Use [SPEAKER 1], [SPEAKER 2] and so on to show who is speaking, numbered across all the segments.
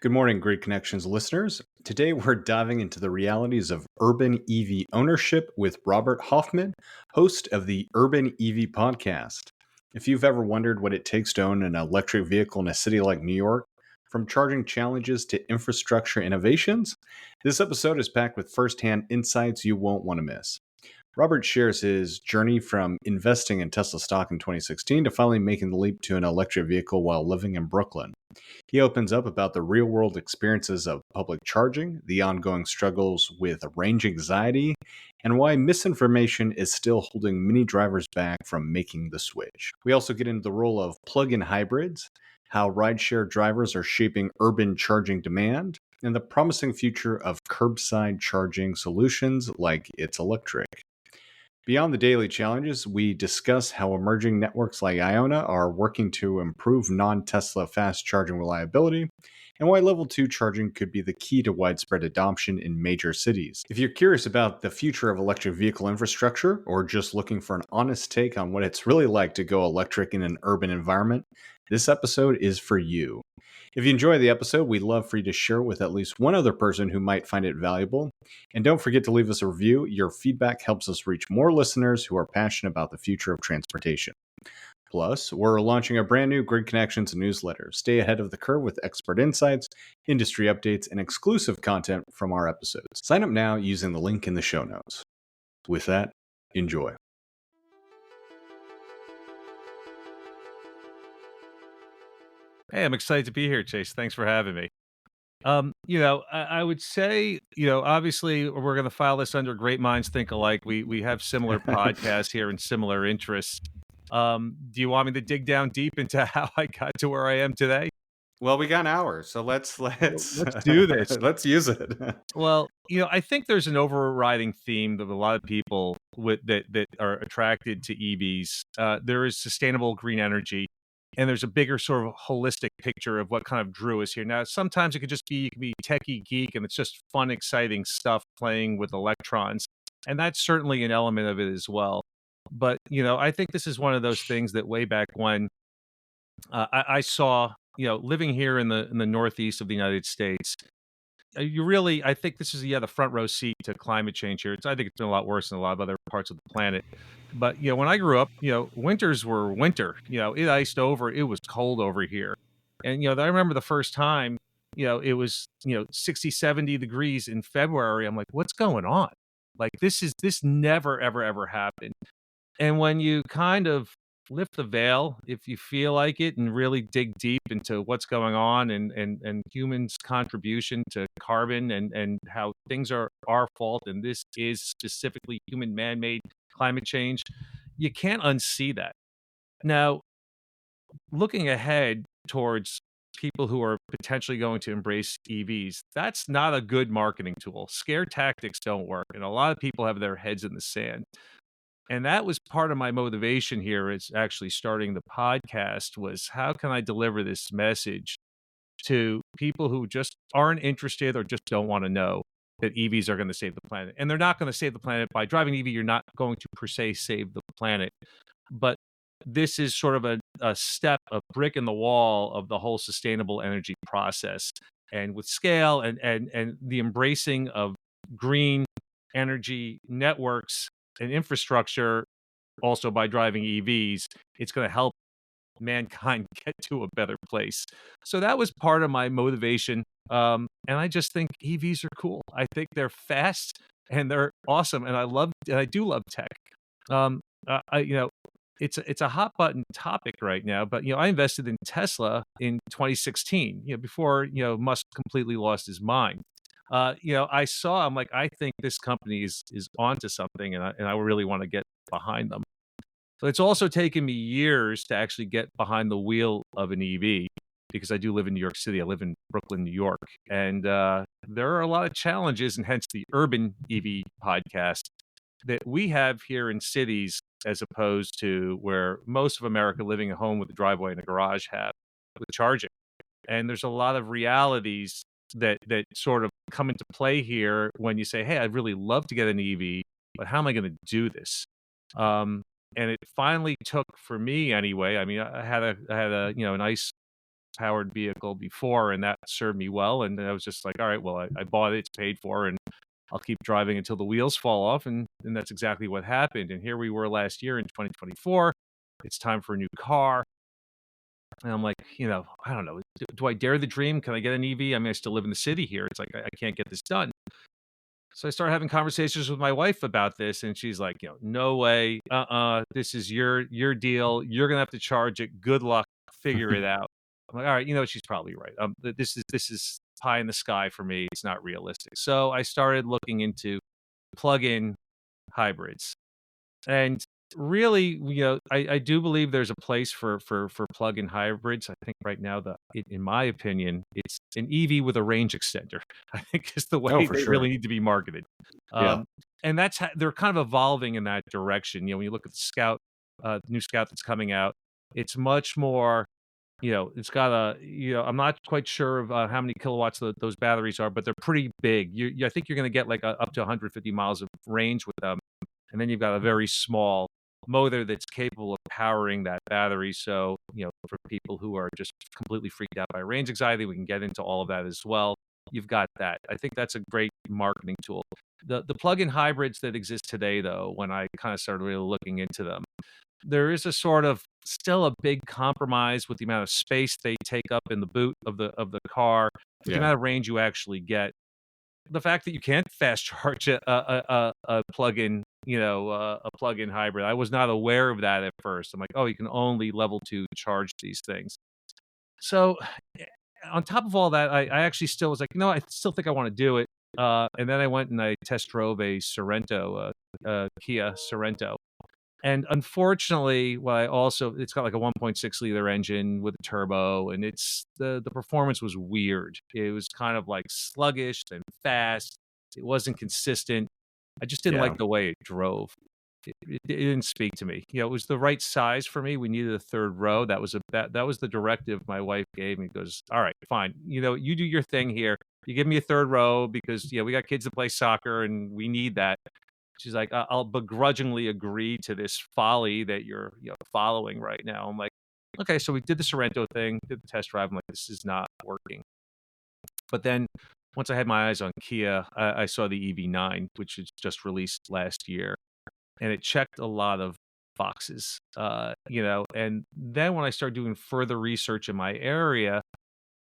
[SPEAKER 1] Good morning, Grid Connections listeners. Today we're diving into the realities of urban EV ownership with Robert Hoffman, host of the Urban EV podcast. If you've ever wondered what it takes to own an electric vehicle in a city like New York, from charging challenges to infrastructure innovations, this episode is packed with firsthand insights you won't want to miss. Robert shares his journey from investing in Tesla stock in 2016 to finally making the leap to an electric vehicle while living in Brooklyn. He opens up about the real world experiences of public charging, the ongoing struggles with range anxiety, and why misinformation is still holding many drivers back from making the switch. We also get into the role of plug in hybrids, how rideshare drivers are shaping urban charging demand, and the promising future of curbside charging solutions like It's Electric. Beyond the daily challenges, we discuss how emerging networks like Iona are working to improve non Tesla fast charging reliability, and why level 2 charging could be the key to widespread adoption in major cities. If you're curious about the future of electric vehicle infrastructure, or just looking for an honest take on what it's really like to go electric in an urban environment, this episode is for you. If you enjoy the episode, we'd love for you to share it with at least one other person who might find it valuable. And don't forget to leave us a review. Your feedback helps us reach more listeners who are passionate about the future of transportation. Plus, we're launching a brand new Grid Connections newsletter. Stay ahead of the curve with expert insights, industry updates, and exclusive content from our episodes. Sign up now using the link in the show notes. With that, enjoy.
[SPEAKER 2] Hey, I'm excited to be here, Chase. Thanks for having me. I would say, obviously we're going to file this under Great Minds Think Alike. We have similar podcasts here and similar interests. Do you want me to dig down deep into how I got to where I am today?
[SPEAKER 1] Well, we got an hour, so let's
[SPEAKER 2] do this.
[SPEAKER 1] Let's use it.
[SPEAKER 2] Well, I think there's an overriding theme that a lot of people that are attracted to EVs. There is sustainable green energy. And there's a bigger sort of holistic picture of what kind of drew us here. Now, sometimes you can be techie geek, and it's just fun, exciting stuff playing with electrons. And that's certainly an element of it as well. But, I think this is one of those things that way back when I saw, living here in the Northeast of the United States, I think this is the front row seat to climate change here. I think it's been a lot worse in a lot of other parts of the planet. But when I grew up, winters were winter. It iced over. It was cold over here, and I remember the first time, it was 60, 70 degrees in February. I'm like, what's going on? Like this never ever happened. And when you kind of lift the veil, if you feel like it, and really dig deep into what's going on and humans' contribution to carbon and how things are our fault, and this is specifically human man-made climate change, you can't unsee that. Now, looking ahead towards people who are potentially going to embrace EVs, that's not a good marketing tool. Scare tactics don't work, and a lot of people have their heads in the sand. And that was part of my motivation here is actually starting the podcast, was how can I deliver this message to people who just aren't interested or just don't want to know that EVs are going to save the planet. And they're not going to save the planet by driving EV. You're not going to per se save the planet. But this is sort of a step, a brick in the wall of the whole sustainable energy process. And with scale and the embracing of green energy networks and infrastructure, also by driving EVs, it's going to help mankind get to a better place. So that was part of my motivation. And I just think EVs are cool. I think they're fast and they're awesome. And I do love tech. It's a hot button topic right now, but I invested in Tesla in 2016, before Musk completely lost his mind. I'm like, I think this company is onto something, and I really want to get behind them. So it's also taken me years to actually get behind the wheel of an EV, because I do live in New York City. I live in Brooklyn, New York, and there are a lot of challenges, and hence the Urban EV podcast that we have here in cities, as opposed to where most of America living at home with a driveway and a garage have with charging. And there's a lot of realities that sort of come into play here when you say, hey, I'd really love to get an EV, but how am I going to do this? And it finally took, for me anyway, I mean, I had a nice powered vehicle before, and that served me well. And I was just like, all right, well, I bought it, it's paid for, and I'll keep driving until the wheels fall off. And that's exactly what happened. And here we were last year in 2024. It's time for a new car. And I'm like, I don't know. Do I dare the dream? Can I get an EV? I mean, I still live in the city here. It's like, I can't get this done. So I started having conversations with my wife about this, and she's like, no way. This is your deal. You're going to have to charge it. Good luck. Figure it out. I'm like, all right, she's probably right. This is pie in the sky for me. It's not realistic. So I started looking into plug-in hybrids. And really, I do believe there's a place for plug-in hybrids. I think right now, in my opinion, it's an EV with a range extender. I think is the way
[SPEAKER 1] Oh, for
[SPEAKER 2] they
[SPEAKER 1] sure.
[SPEAKER 2] really need to be marketed.
[SPEAKER 1] Yeah.
[SPEAKER 2] And they're kind of evolving in that direction. When you look at the Scout, new Scout that's coming out, it's much more. It's got I'm not quite sure of how many kilowatts those batteries are, but they're pretty big. I think you're going to get like up to 150 miles of range with them. And then you've got a very small motor that's capable of powering that battery. So, for people who are just completely freaked out by range anxiety, we can get into all of that as well. You've got that. I think that's a great marketing tool. The plug-in hybrids that exist today, though, when I kind of started really looking into them, there is a sort of still a big compromise with the amount of space they take up in the boot of the car, with the
[SPEAKER 1] Yeah.
[SPEAKER 2] amount of range you actually get. The fact that you can't fast charge a plug-in, a plug-in hybrid. I was not aware of that at first. I'm like, oh, you can only level 2 charge these things. So on top of all that, I actually still was like, I still think I want to do it. And then I went and I test drove a Sorento, Kia Sorento. And unfortunately, it's got like a 1.6 liter engine with a turbo, and the performance was weird. It was kind of like sluggish and fast. It wasn't consistent. I just didn't
[SPEAKER 1] Yeah.
[SPEAKER 2] like the way it drove. It didn't speak to me. It was the right size for me. We needed a third row. That was the directive my wife gave me. Goes, all right, fine. You do your thing here. You give me a third row because we got kids that play soccer and we need that. She's like, I'll begrudgingly agree to this folly that you're following right now. I'm like, okay, so we did the Sorento thing, did the test drive. I'm like, this is not working. But then once I had my eyes on Kia, I saw the EV9, which is just released last year, and it checked a lot of boxes, and then when I started doing further research in my area,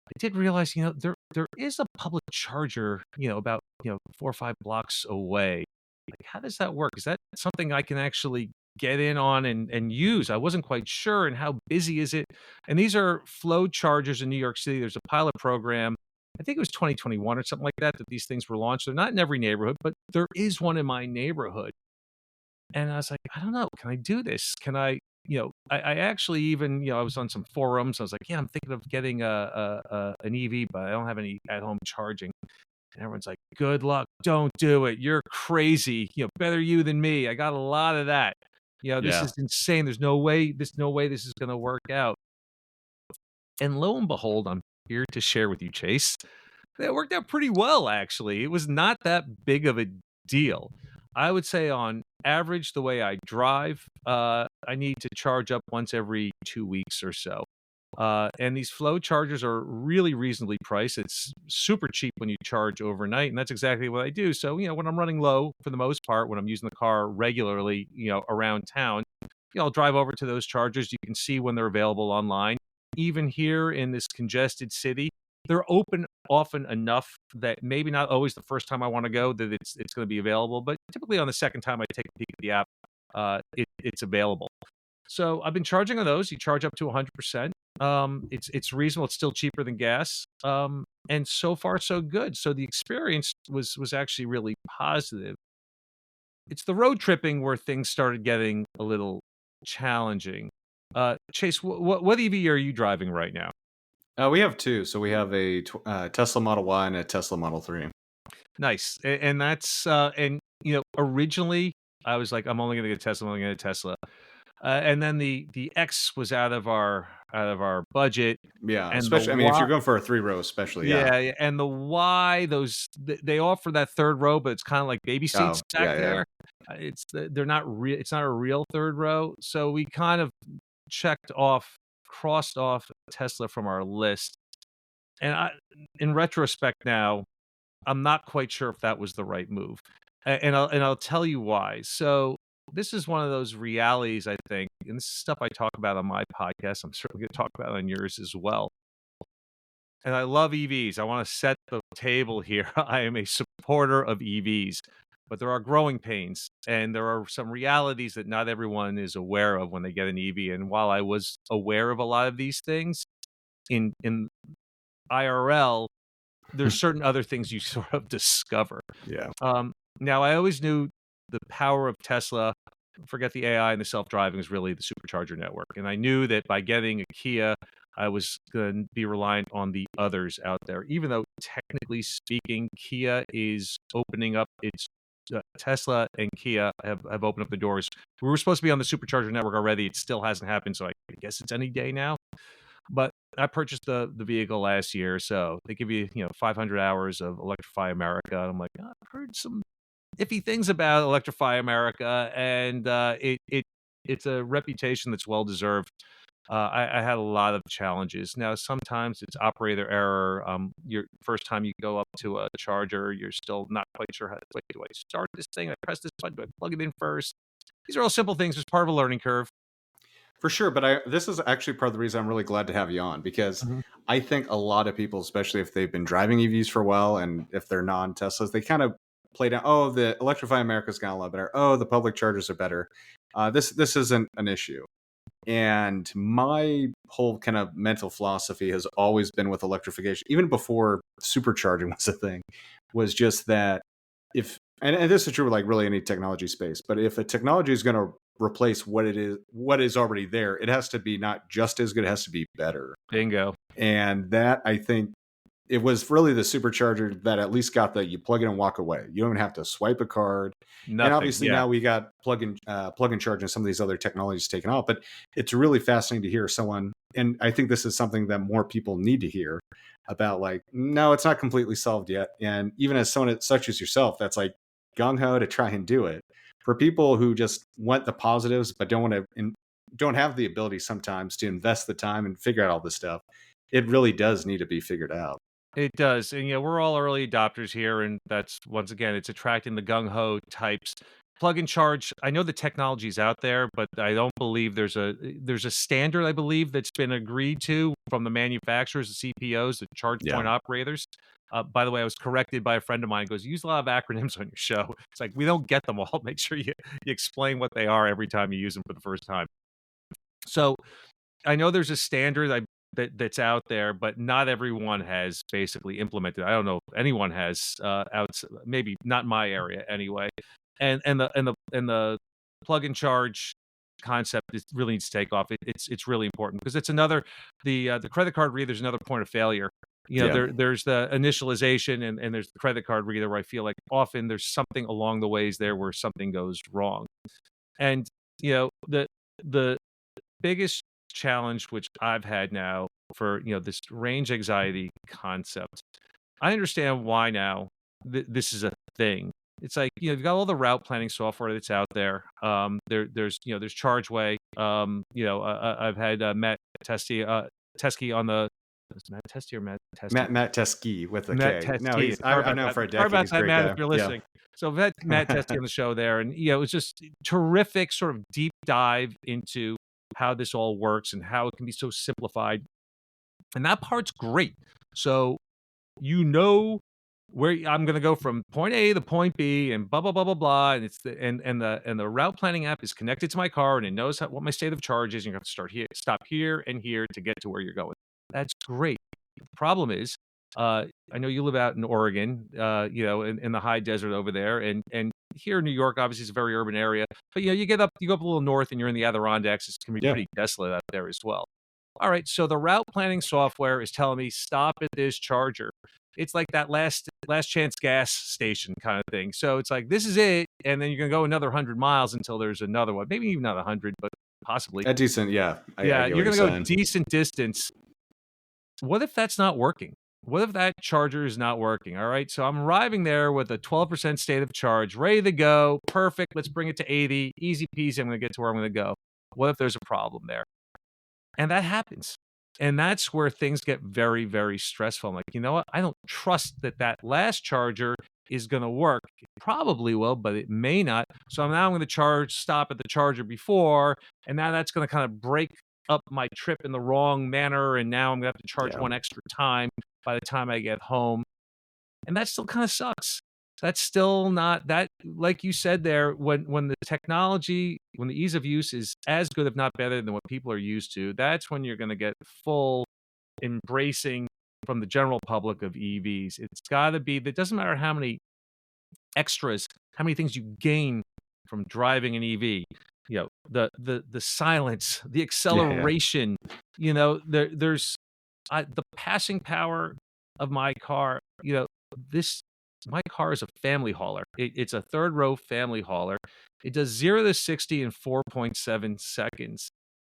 [SPEAKER 2] I did realize, there is a public charger, about, 4 or 5 blocks away. Like, how does that work? Is that something I can actually get in on and use? I wasn't quite sure. And how busy is it? And these are flow chargers in New York City. There's a pilot program. I think it was 2021 or something like that these things were launched. They're not in every neighborhood, but there is one in my neighborhood. And I was like, I don't know. Can I do this? Can I? I actually even, I was on some forums. I was like, yeah, I'm thinking of getting an EV, but I don't have any at home charging. And everyone's like, good luck. Don't do it. You're crazy. Better you than me. I got a lot of that. This
[SPEAKER 1] Yeah.
[SPEAKER 2] is insane. There's no way this is going to work out. And lo and behold, I'm here to share with you, Chase. That worked out pretty well, actually. It was not that big of a deal. I would say on average, the way I drive, I need to charge up once every 2 weeks or so. And these flow chargers are really reasonably priced. It's super cheap when you charge overnight, and that's exactly what I do. So, when I'm running low, for the most part, when I'm using the car regularly, around town, I'll drive over to those chargers. You can see when they're available online. Even here in this congested city, they're open often enough that maybe not always the first time I want to go that it's going to be available, but typically on the second time I take a peek at the app, it's available. So I've been charging on those. You charge up to 100%. It's reasonable. It's still cheaper than gas. And so far so good. So the experience was actually really positive. It's the road tripping where things started getting a little challenging. Chase, what EV are you driving right now?
[SPEAKER 1] We have two. So we have a Tesla Model Y and a Tesla Model 3.
[SPEAKER 2] Nice. And that's originally I was like, I'm only going to get a Tesla. I'm only going to get a Tesla. And then the X was out of our budget.
[SPEAKER 1] Yeah,
[SPEAKER 2] And
[SPEAKER 1] especially, I mean, if you're going for a 3-row, especially, yeah.
[SPEAKER 2] yeah, and the Y, they offer that third row, but it's kind of like baby seats back there. They're not real. It's not a real third row. So we kind of checked off crossed off Tesla from our list. And in retrospect now, I'm not quite sure if that was the right move. And I'll tell you why. So this is one of those realities, I think, and this is stuff I talk about on my podcast. I'm certainly going to talk about on yours as well. And I love EVs. I want to set the table here. I am a supporter of EVs, but there are growing pains, and there are some realities that not everyone is aware of when they get an EV. And while I was aware of a lot of these things in IRL, there's certain other things you sort of discover.
[SPEAKER 1] Yeah.
[SPEAKER 2] Now, I always knew the power of Tesla, forget the AI and the self-driving, is really the Supercharger network. And I knew that by getting a Kia, I was going to be reliant on the others out there, even though technically speaking, Kia is opening up its Tesla and Kia have opened up the doors. We were supposed to be on the Supercharger network already. It still hasn't happened, so I guess it's any day now. But I purchased the vehicle last year, so they give you 500 hours of Electrify America. And I'm like, I've heard some iffy things about Electrify America, and it's a reputation that's well deserved. I had a lot of challenges. Now, sometimes it's operator error. Your first time you go up to a charger, you're still not quite sure how. Wait, do I start this thing? I press this button. Do I plug it in first? These are all simple things. It's part of a learning curve.
[SPEAKER 1] For sure, but this is actually part of the reason I'm really glad to have you on, because I think a lot of people, especially if they've been driving EVs for a while and if they're non-Teslas, they kind of play down, oh, the Electrify America's got a lot better. Oh, the public chargers are better. This isn't an issue. And my whole kind of mental philosophy has always been with electrification, even before supercharging was a thing, was just that if, and this is true with like really any technology space, but if a technology is going to replace what is already there, it has to be not just as good, it has to be better.
[SPEAKER 2] Bingo.
[SPEAKER 1] And that, I think, it was really the supercharger that at least got you plug in and walk away. You don't even have to swipe a card.
[SPEAKER 2] Nothing.
[SPEAKER 1] And obviously now we got plug and charge and some of these other technologies taken off. But it's really fascinating to hear someone, and I think this is something that more people need to hear about, like, no, it's not completely solved yet. And even as someone such as yourself, that's like gung-ho to try and do it. For people who just want the positives but don't want to and don't have the ability sometimes to invest the time and figure out all this stuff, it really does need to be figured out.
[SPEAKER 2] It does. And we're all early adopters here, and that's, once again, it's attracting the gung-ho types. Plug and charge, I know the technology's out there, but I don't believe there's a standard, I believe, that's been agreed to from the manufacturers, the CPOs, the charge point operators. By the way, I was corrected by a friend of mine. He goes, "You use a lot of acronyms on your show." It's like, we don't get them all. Make sure you explain what they are every time you use them for the first time. So I know there's a standard that's out there, but not everyone has basically implemented. I don't know if anyone has maybe not in my area anyway. And the plug and charge concept really needs to take off. It's really important because it's another the credit card reader is another point of failure. There's the initialization and there's the credit card reader where I feel like often there's something along the ways there where something goes wrong. And the biggest challenge which I've had now for this range anxiety concept, I understand why now this is a thing. It's like you've got all the route planning software that's out there. There's ChargeWay. I've had Matt Teskey on the. Is Matt Teskey or Matt Teskey?
[SPEAKER 1] Matt Teskey with a
[SPEAKER 2] Matt
[SPEAKER 1] K.
[SPEAKER 2] Teskey.
[SPEAKER 1] No, I know for a decade.
[SPEAKER 2] Sorry about
[SPEAKER 1] he's a
[SPEAKER 2] that,
[SPEAKER 1] great
[SPEAKER 2] Matt,
[SPEAKER 1] guy.
[SPEAKER 2] if you're listening. So I've had Matt Teskey on the show there, and it was just terrific sort of deep dive into how this all works and how it can be so simplified. And that part's great. So where I'm going to go from point A to point B and blah blah blah blah blah, and it's the route planning app is connected to my car and it knows what my state of charge is. And you have to stop here and here to get to where you're going. That's great. The problem is, I know you live out in Oregon, in the high desert over there, and here in New York, obviously it's a very urban area. But you go up a little north and you're in the Adirondacks. It can be pretty desolate out there as well. All right, so the route planning software is telling me stop at this charger. It's like that last chance gas station kind of thing. So it's like, this is it, and then you're gonna go another 100 miles until there's another one. Maybe even not 100, but possibly
[SPEAKER 1] a decent. Yeah,
[SPEAKER 2] you're gonna go decent distance. What if that's not working? What if that charger is not working? All right, so I'm arriving there with a 12% state of charge, ready to go. Perfect. Let's bring it to 80. Easy peasy. I'm gonna get to where I'm gonna go. What if there's a problem there? And that happens. And that's where things get very, very stressful. I'm like, you know what? I don't trust that that last charger is going to work. It probably will, but it may not. So now I'm going to stop at the charger before, and now that's going to kind of break up my trip in the wrong manner. And now I'm going to have to charge
[SPEAKER 1] Yeah.
[SPEAKER 2] one extra time by the time I get home. And that still kind of sucks. That's still not that, like you said there, when the technology, when the ease of use is as good, if not better than what people are used to, that's when you're going to get full embracing from the general public of EVs. It's got to be, it doesn't matter how many extras, how many things you gain from driving an EV. You know, the silence, the
[SPEAKER 1] Yeah.
[SPEAKER 2] acceleration, there's the passing power of my car, this my car is a family hauler. It's a third row family hauler. It does 0 to 60 in 4.7 seconds.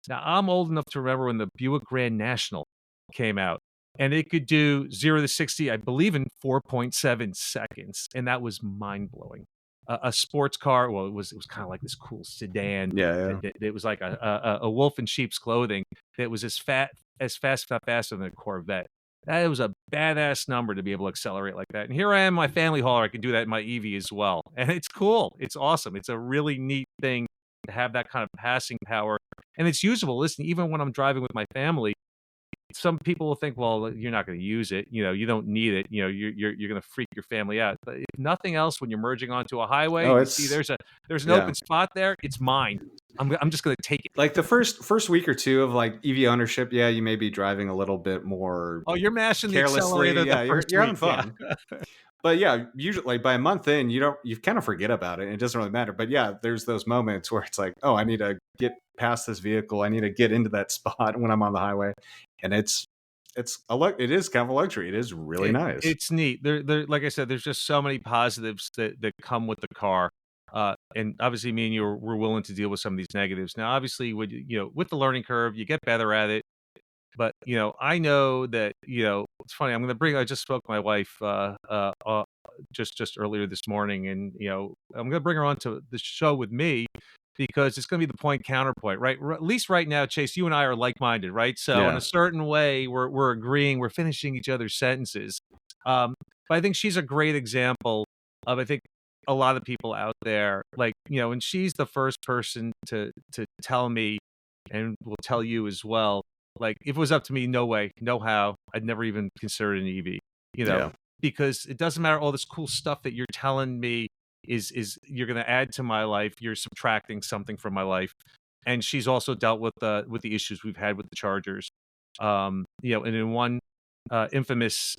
[SPEAKER 2] Now, I'm old enough to remember when the Buick Grand National came out, and it could do 0 to 60, I believe, in 4.7 seconds, and that was mind blowing. A sports car, well, it was kind of like this cool sedan.
[SPEAKER 1] Yeah.
[SPEAKER 2] It was like a wolf in sheep's clothing. That was as fast, if not faster than a Corvette. That was a badass number to be able to accelerate like that. And here I am, my family hauler. I can do that in my EV as well. And it's cool. It's awesome. It's a really neat thing to have that kind of passing power. And it's usable. Listen, even when I'm driving with my family, some people will think, well, you're not going to use it. You don't need it. You're going to freak your family out. But if nothing else, when you're merging onto a highway,
[SPEAKER 1] Oh,
[SPEAKER 2] you see
[SPEAKER 1] it's
[SPEAKER 2] there's an
[SPEAKER 1] yeah.
[SPEAKER 2] open spot there. It's mine. I'm just going to take it.
[SPEAKER 1] Like the first week or two of like EV ownership, yeah, you may be driving a little bit more
[SPEAKER 2] Oh, you're mashing the
[SPEAKER 1] carelessly.
[SPEAKER 2] accelerator the
[SPEAKER 1] Yeah,
[SPEAKER 2] first
[SPEAKER 1] you're having
[SPEAKER 2] week. Yeah.
[SPEAKER 1] fun. But yeah, usually like by a month in, you kind of forget about it. And it doesn't really matter. But yeah, there's those moments where it's like, oh, I need to get past this vehicle. I need to get into that spot when I'm on the highway, and it is kind of a luxury. It is really nice.
[SPEAKER 2] It's neat. Like I said, there's just so many positives that come with the car. And obviously, me and you we're willing to deal with some of these negatives. Now, obviously, with the learning curve, you get better at it. But I know that it's funny. I just spoke to my wife just earlier this morning, and I'm going to bring her on to the show with me because it's going to be the point counterpoint, right? At least right now, Chase, you and I are like-minded, right? So in
[SPEAKER 1] Yeah.
[SPEAKER 2] a certain way, we're agreeing, we're finishing each other's sentences. But I think she's a great example of, I think, a lot of people out there, like, and she's the first person to tell me, and will tell you as well, like, if it was up to me, no way, no how, I'd never even consider an EV,
[SPEAKER 1] Yeah.
[SPEAKER 2] because it doesn't matter all this cool stuff that you're telling me is you're going to add to my life, you're subtracting something from my life. And she's also dealt with the issues we've had with the chargers. And in one infamous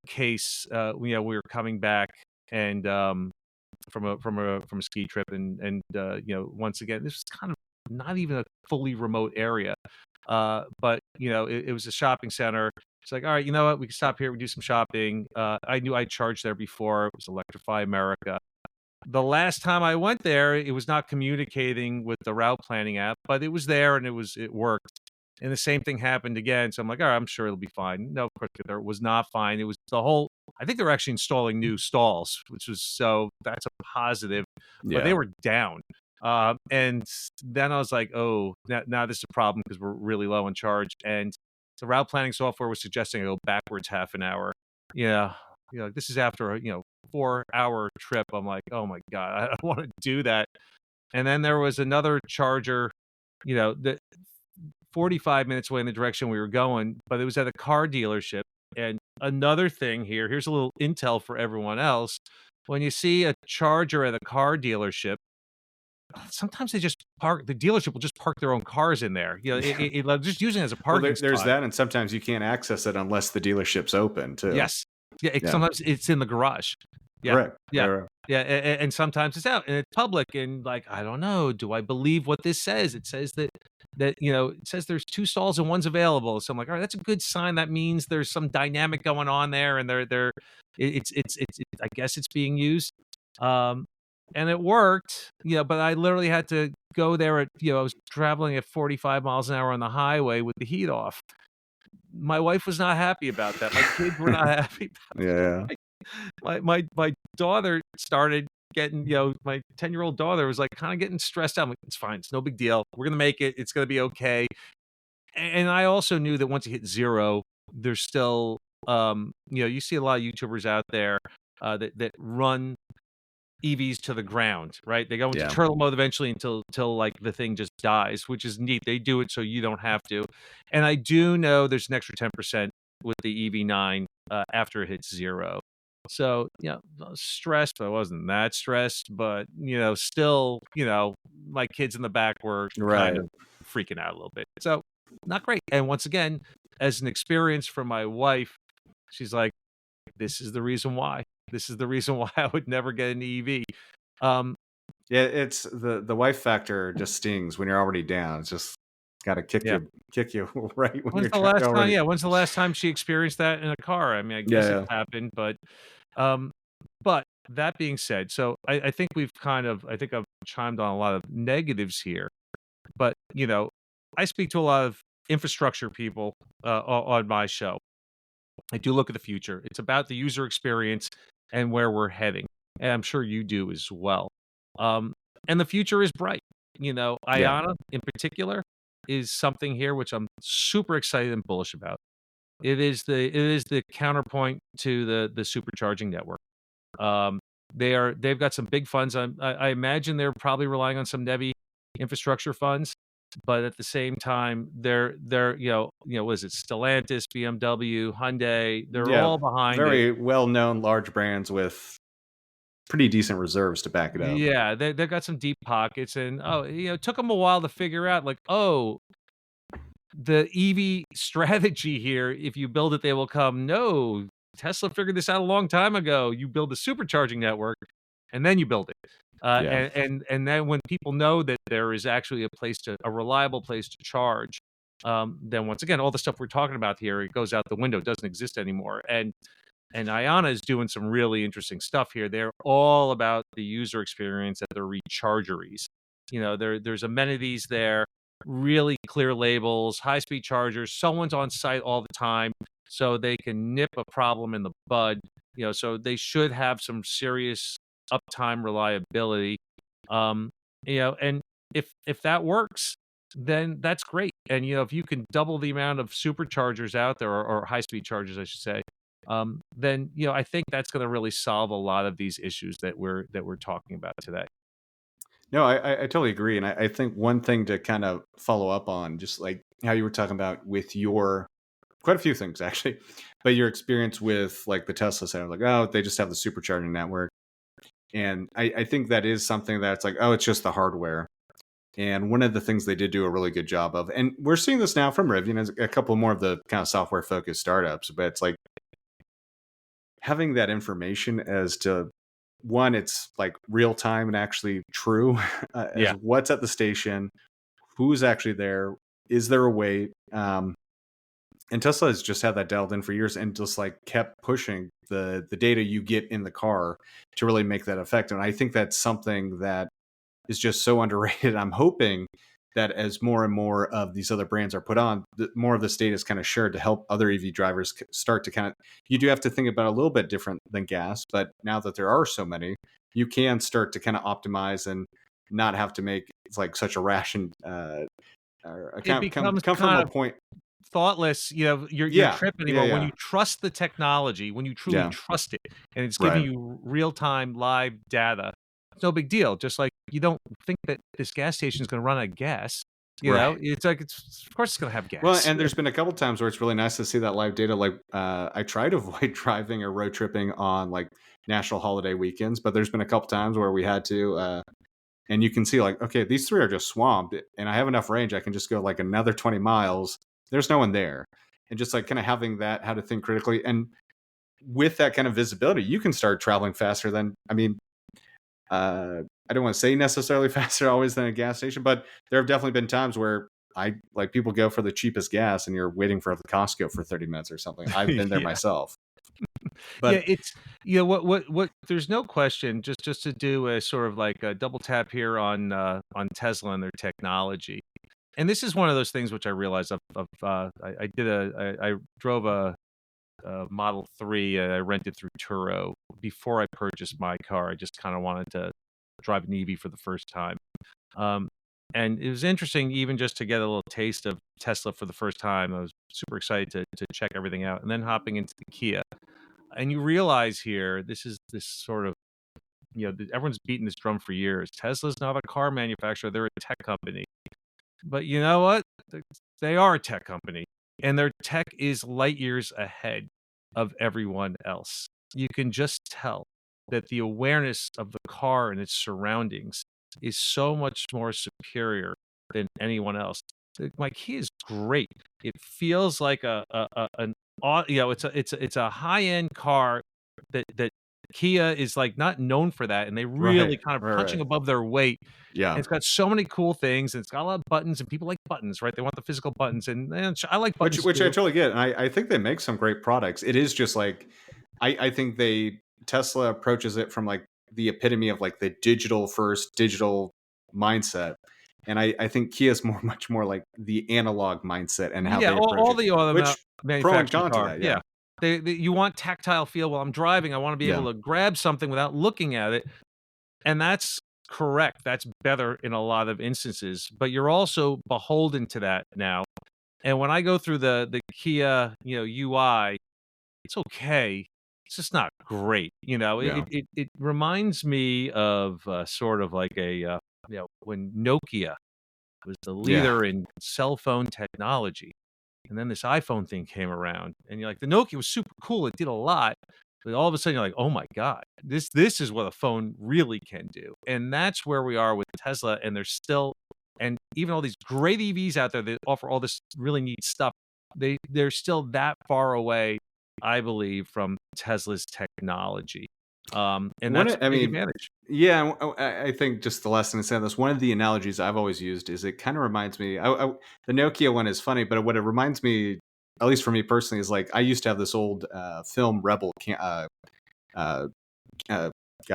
[SPEAKER 2] case, we were coming back and from a ski trip, and once again, this was kind of not even a fully remote area, but it was a shopping center. It's like, all right, you know what, we can stop here, we do some shopping. I knew I charged there before. It was Electrify America. The last time I went there, it was not communicating with the route planning app, but it was there and it worked. And the same thing happened again. So I'm like, all right, I'm sure it'll be fine. No, of course, there was not fine. It was I think they were actually installing new stalls, that's a positive, but they
[SPEAKER 1] Yeah.
[SPEAKER 2] were down. And then I was like, oh, now this is a problem because we're really low on charge. And the route planning software was suggesting I go backwards half an hour. Yeah. This is after a 4-hour trip. I'm like, oh my God, I don't want to do that. And then there was another charger, that 45 minutes away in the direction we were going, but it was at a car dealership. And another thing here's a little intel for everyone else. When you see a charger at a car dealership, sometimes the dealership will just park their own cars in there. Just using it as a
[SPEAKER 1] Well,
[SPEAKER 2] parking
[SPEAKER 1] there's
[SPEAKER 2] spot.
[SPEAKER 1] that, and sometimes you can't access it unless the dealership's open too.
[SPEAKER 2] Yes. Yeah.
[SPEAKER 1] Yeah.
[SPEAKER 2] Sometimes it's in the garage. Yeah.
[SPEAKER 1] Correct.
[SPEAKER 2] Yeah.
[SPEAKER 1] Right.
[SPEAKER 2] Yeah. And sometimes it's out and it's public. And like, I don't know. Do I believe what this says? It says that it says there's 2 stalls and one's available. So I'm like, all right, that's a good sign. That means there's some dynamic going on there, and I guess it's being used. And it worked, but I literally had to go there I was traveling at 45 miles an hour on the highway with the heat off. My wife was not happy about that. My kids were not happy about
[SPEAKER 1] Yeah.
[SPEAKER 2] my daughter started getting, my 10-year-old daughter was like kind of getting stressed out. I'm like, it's fine. It's no big deal. We're going to make it. It's going to be okay. and I also knew that once you hit 0, there's still, you see a lot of YouTubers out there, that run EVs to the ground, right? They go into
[SPEAKER 1] Yeah.
[SPEAKER 2] turtle mode eventually until like the thing just dies, which is neat. They do it so you don't have to. And I do know there's an extra 10% with the EV9 after it hits 0. So, I was stressed, but I wasn't that stressed. But, still, my kids in the back were kind
[SPEAKER 1] Right.
[SPEAKER 2] of freaking out a little bit. So, not great. And once again, as an experience for my wife, she's like, this is the reason why. This is the reason why I would never get an EV. Um,
[SPEAKER 1] Yeah, it's the wife factor just stings when you're already down. It's just gotta
[SPEAKER 2] yeah.
[SPEAKER 1] kick you right when
[SPEAKER 2] When's
[SPEAKER 1] you're
[SPEAKER 2] the last time?
[SPEAKER 1] already.
[SPEAKER 2] Yeah, when's the last time she experienced that in a car? I mean, I
[SPEAKER 1] Yeah,
[SPEAKER 2] guess it's
[SPEAKER 1] yeah.
[SPEAKER 2] happened, um, but that being said, so I think I think I've chimed on a lot of negatives here, but I speak to a lot of infrastructure people on my show. I do look at the future. It's about the user experience and where we're heading. And I'm sure you do as well. Um, and the future is bright.
[SPEAKER 1] Yeah.
[SPEAKER 2] IANA in particular is something here which I'm super excited and bullish about. It is the counterpoint to the supercharging network. Um, they've got some big funds. I imagine they're probably relying on some NEVI infrastructure funds, but at the same time, they're what is it? Stellantis, BMW, Hyundai, they're
[SPEAKER 1] Yeah.
[SPEAKER 2] all behind it.
[SPEAKER 1] Very well-known large brands with pretty decent reserves to back it up.
[SPEAKER 2] Yeah, they've got some deep pockets, and it took them a while to figure out, like, the EV strategy here. If you build it, they will come. No, Tesla figured this out a long time ago. You build a supercharging network, and then you build it.
[SPEAKER 1] Yeah.
[SPEAKER 2] And then when people know that there is actually a reliable place to charge, then once again, all the stuff we're talking about here, it goes out the window. It doesn't exist anymore. And IANA is doing some really interesting stuff here. They're all about the user experience at the rechargeries. There's amenities there, really clear labels, high-speed chargers. Someone's on site all the time, so they can nip a problem in the bud. So they should have some serious uptime reliability. Um, and if that works, then that's great. And if you can double the amount of superchargers out there, or high-speed chargers, I should say, then I think that's going to really solve a lot of these issues that we're talking about today.
[SPEAKER 1] No, I totally agree, and I think one thing to kind of follow up on, just like how you were talking about with your quite a few things actually, but your experience with like the Tesla center, like, oh, they just have the supercharging network. And I think that is something that's like, oh, it's just the hardware. And one of the things they did do a really good job of, and we're seeing this now from Rivian, as a couple more of the kind of software focused startups, but it's like having that information as to one, it's like real time and actually true as
[SPEAKER 2] Yeah.
[SPEAKER 1] what's at the station, who's actually there, is there a wait? And Tesla has just had that dialed in for years and just like kept pushing the data you get in the car to really make that effective. And I think that's something that is just so underrated. I'm hoping that as more and more of these other brands are put on, more of this data is kind of shared to help other EV drivers start to kind of. You do have to think about it a little bit different than gas, but now that there are so many, you can start to kind of optimize and not have to make it's like such a ration. Or
[SPEAKER 2] It
[SPEAKER 1] come
[SPEAKER 2] becomes
[SPEAKER 1] come from
[SPEAKER 2] kind
[SPEAKER 1] a
[SPEAKER 2] of
[SPEAKER 1] point.
[SPEAKER 2] thoughtless. You're
[SPEAKER 1] Yeah,
[SPEAKER 2] tripping
[SPEAKER 1] yeah,
[SPEAKER 2] anymore when
[SPEAKER 1] yeah,
[SPEAKER 2] you trust the technology, when you truly
[SPEAKER 1] yeah.
[SPEAKER 2] trust it, and it's giving
[SPEAKER 1] Right.
[SPEAKER 2] you real time live data. It's no big deal. Just like you don't think that this gas station is going to run out of gas.
[SPEAKER 1] Right.
[SPEAKER 2] It's like it's of course it's going to have
[SPEAKER 1] Well,
[SPEAKER 2] gas.
[SPEAKER 1] and there's been a couple times where it's really nice to see that live data. Like, I try to avoid driving or road tripping on like national holiday weekends, but there's been a couple times where we had to, and you can see like, okay, these three are just swamped, and I have enough range. I can just go like another 20 miles. There's no one there, and just like kind of having that, how to think critically, and with that kind of visibility, you can start traveling faster than. I mean, I don't want to say necessarily faster always than a gas station, but there have definitely been times where I like people go for the cheapest gas and you're waiting for the Costco for 30 minutes or something. I've been there
[SPEAKER 2] Yeah.
[SPEAKER 1] myself.
[SPEAKER 2] Yeah,
[SPEAKER 1] But
[SPEAKER 2] it's what there's no question, just to do a sort of like a double tap here on Tesla and their technology. And this is one of those things which I realized I drove a Model 3, and I rented through Turo before I purchased my car. I just kind of wanted to drive an EV for the first time. Um, And it was interesting even just to get a little taste of Tesla for the first time. I was super excited to check everything out, and then hopping into the Kia. And you realize here, this is this sort of, everyone's beaten this drum for years. Tesla's not a car manufacturer, they're a tech company. But you know what? They are a tech company, and their tech is light years ahead of everyone else. You can just tell that the awareness of the car and its surroundings is so much more superior than anyone else. My Kia is great. It feels like it's a high end car that Kia is like not known for that, and they really
[SPEAKER 1] Right.
[SPEAKER 2] kind of
[SPEAKER 1] Right.
[SPEAKER 2] punching
[SPEAKER 1] Right.
[SPEAKER 2] above their weight. And
[SPEAKER 1] Yeah.
[SPEAKER 2] it's got so many cool things, and it's got a lot of buttons, and people like buttons, right? They want the physical buttons, and I like buttons
[SPEAKER 1] Which I
[SPEAKER 2] too.
[SPEAKER 1] totally get, and I think they make some great products. It is just like I think Tesla approaches it from like the epitome of like the digital first digital mindset, and I think Kia's more much more like the analog mindset and how
[SPEAKER 2] Yeah,
[SPEAKER 1] they approach
[SPEAKER 2] all
[SPEAKER 1] it.
[SPEAKER 2] the auto
[SPEAKER 1] Which pro and
[SPEAKER 2] manufactured
[SPEAKER 1] con to
[SPEAKER 2] car,
[SPEAKER 1] that,
[SPEAKER 2] yeah.
[SPEAKER 1] yeah,
[SPEAKER 2] You want tactile feel while I'm driving, I wanna be
[SPEAKER 1] yeah.
[SPEAKER 2] able to grab something without looking at it, and that's correct, that's better in a lot of instances, but you're also beholden to that now, and when I go through the Kia, UI, it's okay, it's just not great,
[SPEAKER 1] Yeah.
[SPEAKER 2] it reminds me of, sort of like when Nokia was the
[SPEAKER 1] Yeah.
[SPEAKER 2] leader in cell phone technology. And then this iPhone thing came around, and you're like, the Nokia was super cool. It did a lot, but all of a sudden you're like, oh my god, this is what a phone really can do. And that's where we are with Tesla. And there's still, and even all these great EVs out there that offer all this really neat stuff, they're still that far away, I believe, from Tesla's technology. And
[SPEAKER 1] One,
[SPEAKER 2] that's a
[SPEAKER 1] I
[SPEAKER 2] big
[SPEAKER 1] mean,
[SPEAKER 2] advantage.
[SPEAKER 1] yeah, I think just the lesson in saying this, one of the analogies I've always used is it kind of reminds me. The Nokia one is funny, but what it reminds me, at least for me personally, is like I used to have this old film Rebel. Uh, uh, God,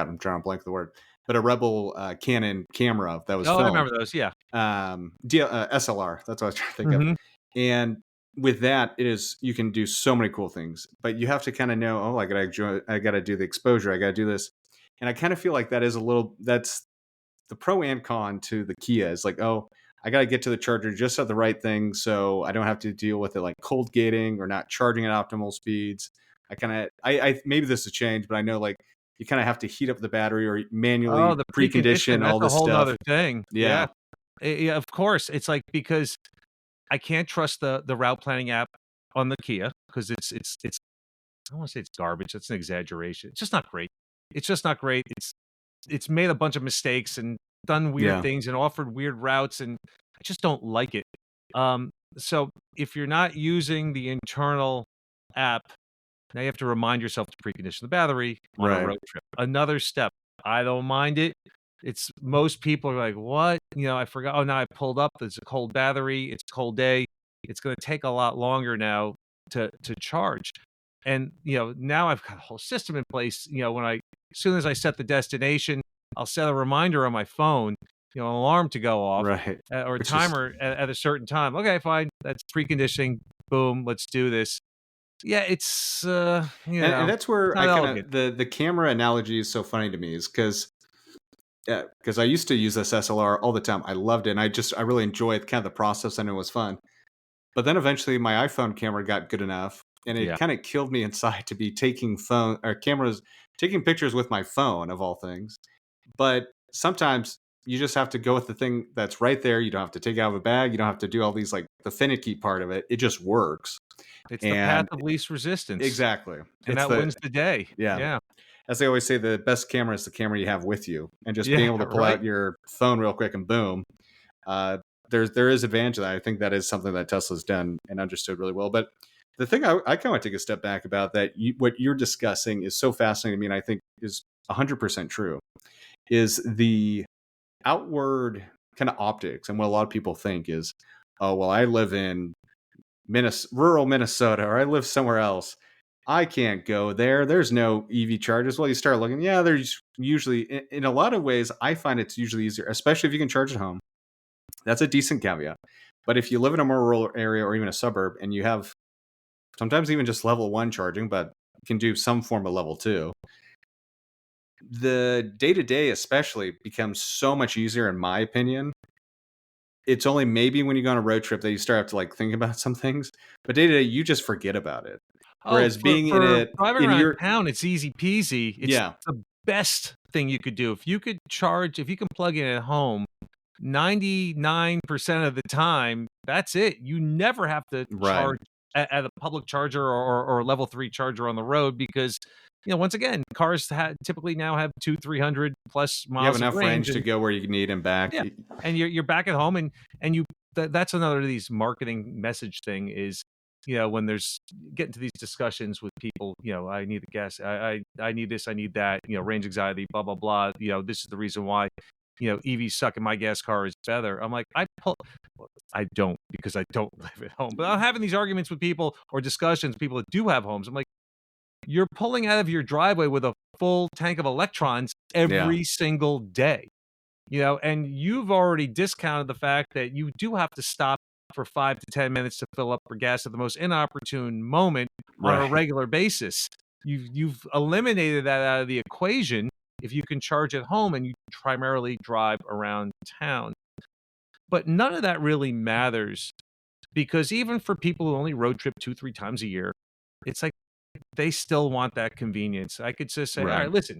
[SPEAKER 1] I'm drawing a blank of the word, but a Rebel Canon camera that was
[SPEAKER 2] Oh, I
[SPEAKER 1] filmed,
[SPEAKER 2] remember those. Yeah.
[SPEAKER 1] SLR. That's what I was trying to think of.
[SPEAKER 2] Hmm.
[SPEAKER 1] And with that, it is you can do so many cool things, but you have to kind of know. Oh, I gotta do the exposure. I gotta do this, and I kind of feel like that is a little. That's the pro and con to the Kia. Is like, oh, I gotta get to the charger just at the right thing, so I don't have to deal with it like cold gating or not charging at optimal speeds. I maybe this has changed, but I know like you kind of have to heat up the battery or
[SPEAKER 2] Oh,
[SPEAKER 1] manually
[SPEAKER 2] the precondition,
[SPEAKER 1] precondition
[SPEAKER 2] that's
[SPEAKER 1] all
[SPEAKER 2] a
[SPEAKER 1] this
[SPEAKER 2] whole
[SPEAKER 1] stuff.
[SPEAKER 2] nother thing. Yeah.
[SPEAKER 1] Yeah,
[SPEAKER 2] Yeah, of course. It's like because I can't trust the route planning app on the Kia because it's I don't wanna say it's garbage, that's an exaggeration. It's just not great. It's just not great. It's made a bunch of mistakes and done weird
[SPEAKER 1] yeah,
[SPEAKER 2] things and offered weird routes, and I just don't like it. So if you're not using the internal app, now you have to remind yourself to precondition the battery on a
[SPEAKER 1] right,
[SPEAKER 2] road trip. Another step. I don't mind it. It's most people are like, "What? I forgot. Oh, now I pulled up. There's a cold battery. It's a cold day. It's going to take a lot longer now to charge." And now I've got a whole system in place. When as soon as I set the destination, I'll set a reminder on my phone, an alarm to go off,
[SPEAKER 1] right.
[SPEAKER 2] or a
[SPEAKER 1] Which is
[SPEAKER 2] timer at a certain time. Okay, fine. That's preconditioning. Boom. Let's do this. Yeah, it's
[SPEAKER 1] and that's
[SPEAKER 2] it's
[SPEAKER 1] where
[SPEAKER 2] not
[SPEAKER 1] I kind
[SPEAKER 2] elegant.
[SPEAKER 1] of the camera analogy is so funny to me is because I used to use this SLR all the time. I loved it. And I really enjoyed kind of the process and it was fun. But then eventually my iPhone camera got good enough and it
[SPEAKER 2] Yeah,
[SPEAKER 1] kind of killed me inside to be taking phone or cameras, taking pictures with my phone of all things. But sometimes you just have to go with the thing that's right there. You don't have to take it out of a bag. You don't have to do all these like the finicky part of it. It just works.
[SPEAKER 2] it's the path
[SPEAKER 1] And
[SPEAKER 2] of least resistance,
[SPEAKER 1] exactly.
[SPEAKER 2] and
[SPEAKER 1] It's
[SPEAKER 2] that
[SPEAKER 1] the
[SPEAKER 2] wins the day.
[SPEAKER 1] yeah.
[SPEAKER 2] Yeah,
[SPEAKER 1] As they always say, the best camera is the camera you have with you. And just being
[SPEAKER 2] yeah,
[SPEAKER 1] able to pull
[SPEAKER 2] right.
[SPEAKER 1] out your phone real quick and boom, uh, there is advantage to that. I think that is something that Tesla's done and understood really well. But the thing I kind of want to take a step back about that, what you're discussing is so fascinating to me, and I think is 100% true. Is the outward kind of optics, and what a lot of people think is, oh well, I live in rural Minnesota, or I live somewhere else. I can't go there. There's no EV chargers. Well, you start looking. Yeah, there's usually, in a lot of ways, I find it's usually easier, especially if you can charge at home. That's a decent caveat. But if you live in a more rural area or even a suburb and you have sometimes even just level one charging, but can do some form of level two, the day to day especially becomes so much easier, in my opinion, it's only maybe when you go on a road trip that you start to like think about some things, but day to day you just forget about it.
[SPEAKER 2] Oh,
[SPEAKER 1] Whereas being in
[SPEAKER 2] for
[SPEAKER 1] it
[SPEAKER 2] driving
[SPEAKER 1] in
[SPEAKER 2] around
[SPEAKER 1] your
[SPEAKER 2] town, it's easy peasy. It's
[SPEAKER 1] yeah,
[SPEAKER 2] the best thing you could do. If you can plug in at home 99% of the time, that's it. You never have to
[SPEAKER 1] right.
[SPEAKER 2] charge at a public charger or level 3 charger on the road because, once again, cars typically now have 2, 300 plus
[SPEAKER 1] You have
[SPEAKER 2] miles of
[SPEAKER 1] enough
[SPEAKER 2] range,
[SPEAKER 1] range to
[SPEAKER 2] and
[SPEAKER 1] go where you need and back.
[SPEAKER 2] yeah, and you're back at home, and that's another of these marketing message thing is, when there's getting to these discussions with people, I need the gas, I need this, I need that, range anxiety, blah blah blah. This is the reason why, EVs suck and my gas car is better. I'm like, well, I don't because I don't live at home. But I'm having these arguments with people or discussions, people that do have homes. I'm like, you're pulling out of your driveway with a full tank of electrons
[SPEAKER 1] Yeah.
[SPEAKER 2] every single day. And you've already discounted the fact that you do have to stop for 5 to 10 minutes to fill up for gas at the most inopportune moment on a
[SPEAKER 1] Right.
[SPEAKER 2] regular basis. You've eliminated that out of the equation if you can charge at home and you primarily drive around town. But none of that really matters because even for people who only road trip 2, 3 times a year, it's like they still want that convenience. I could just say, all
[SPEAKER 1] Right.
[SPEAKER 2] right, listen,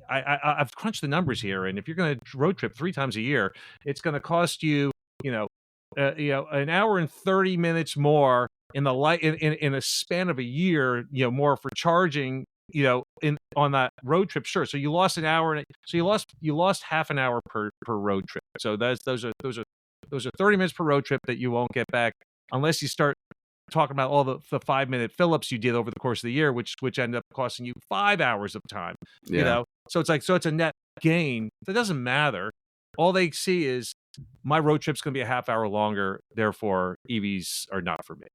[SPEAKER 2] I've crunched the numbers here, and if you're going to road trip 3 times a year, it's going to cost you, an hour and 30 minutes more in the light in a span of a year, more for charging, in on that road trip. Sure, so you lost an hour, so you lost half an hour per road trip. So those are 30 minutes per road trip that you won't get back unless you start talking about all the 5-minute fill-ups you did over the course of the year, which ended up costing you 5 hours of time.
[SPEAKER 1] Yeah.
[SPEAKER 2] So it's a net gain. That doesn't matter. All they see is my road trip's going to be a half hour longer. Therefore, EVs are not for me.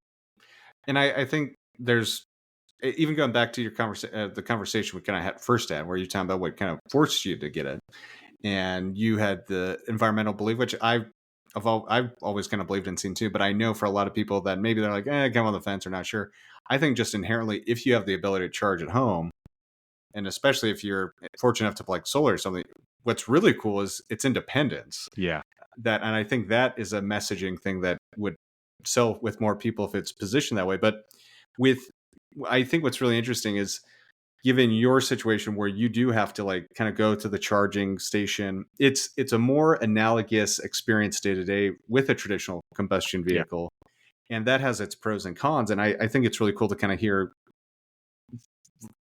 [SPEAKER 1] And I think there's even going back to your the conversation we kind of had first had, where you're talking about what kind of forced you to get it, and you had the environmental belief, which I've always kind of believed in seen too. But I know for a lot of people that maybe they're like, come on the fence or not sure. I think just inherently, if you have the ability to charge at home, and especially if you're fortunate enough to like solar or something, what's really cool is its independence.
[SPEAKER 2] Yeah.
[SPEAKER 1] And I think that is a messaging thing that would sell with more people if it's positioned that way. But with, I think what's really interesting is, given your situation where you do have to like kind of go to the charging station, it's a more analogous experience day to day with a traditional combustion
[SPEAKER 2] Yeah.
[SPEAKER 1] vehicle. And that has its pros and cons. And I think it's really cool to kind of hear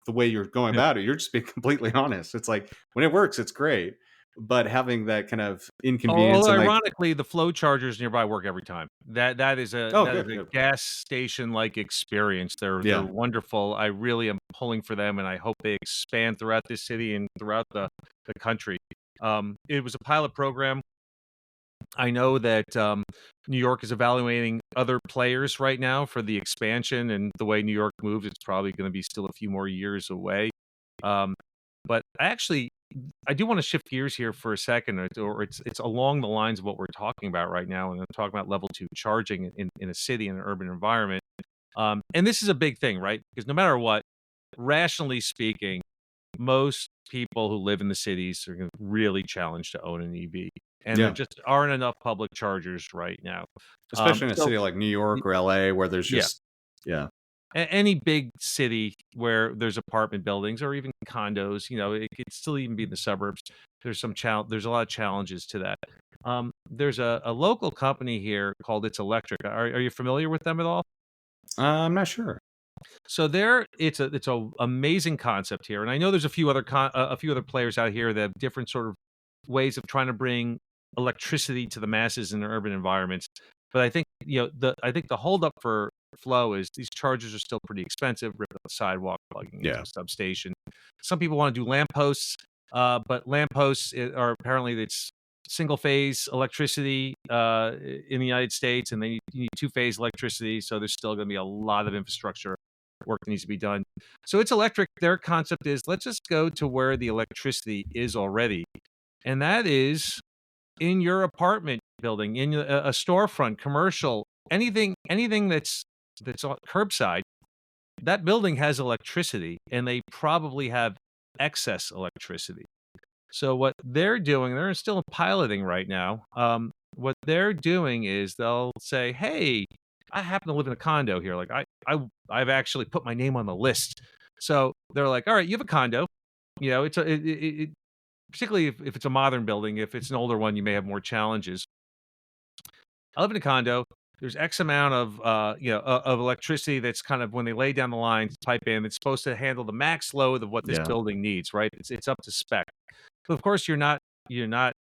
[SPEAKER 1] the way you're going
[SPEAKER 2] Yeah.
[SPEAKER 1] about it. You're just being completely honest. It's like when it works, it's great. But having that kind of inconvenience
[SPEAKER 2] Although
[SPEAKER 1] and like,
[SPEAKER 2] ironically, the flow chargers nearby work every time. That is a
[SPEAKER 1] oh,
[SPEAKER 2] that is
[SPEAKER 1] good,
[SPEAKER 2] a
[SPEAKER 1] good.
[SPEAKER 2] gas station like experience. They're
[SPEAKER 1] Yeah.
[SPEAKER 2] wonderful. I really am pulling for them, and I hope they expand throughout this city and throughout the country. It was a pilot program. I know that New York is evaluating other players right now for the expansion, and the way New York moves, it's probably going to be still a few more years away. Um, but I do want to shift gears here for a second, or it's along the lines of what we're talking about right now, and I'm talking about level 2 charging in a city, in an urban environment. And this is a big thing, right? Because no matter what, rationally speaking, most people who live in the cities are really challenged to own an EV, and there
[SPEAKER 1] Yeah.
[SPEAKER 2] just aren't enough public chargers right now.
[SPEAKER 1] Especially in a
[SPEAKER 2] So
[SPEAKER 1] city like New
[SPEAKER 2] y-
[SPEAKER 1] York or LA where there's
[SPEAKER 2] yeah,
[SPEAKER 1] just, yeah.
[SPEAKER 2] any big city where there's apartment buildings or even condos, it could still even be in the suburbs. There's a lot of challenges to that. There's a local company here called It's Electric. Are you familiar with them at all?
[SPEAKER 1] I'm not sure.
[SPEAKER 2] So it's a amazing concept here, and I know there's a few other players out here that have different sort of ways of trying to bring electricity to the masses in urban environments. But I think the holdup for Flow is these chargers are still pretty expensive, ripping up the sidewalk, plugging into
[SPEAKER 1] Yeah.
[SPEAKER 2] a substation. Some people want to do lampposts, but lampposts are apparently it's single phase electricity in the United States, and you need two-phase electricity. So there's still going to be a lot of infrastructure work that needs to be done. So It's Electric. Their concept is let's just go to where the electricity is already, and that is in your apartment building, in a storefront, commercial, anything that's on curbside. That building has electricity, and they probably have excess electricity. So what they're doing, they're still piloting right now. What they're doing is they'll say, "Hey, I happen to live in a condo here. Like I've actually put my name on the list." So they're like, "All right, you have a condo. You know, particularly if it's a modern building. If it's an older one, you may have more challenges. I live in a condo. There's X amount of of electricity that's kind of when they lay down the lines, pipe in, it's supposed to handle the max load of what this
[SPEAKER 1] Yeah.
[SPEAKER 2] building needs, right? It's up to spec. But of course, you're not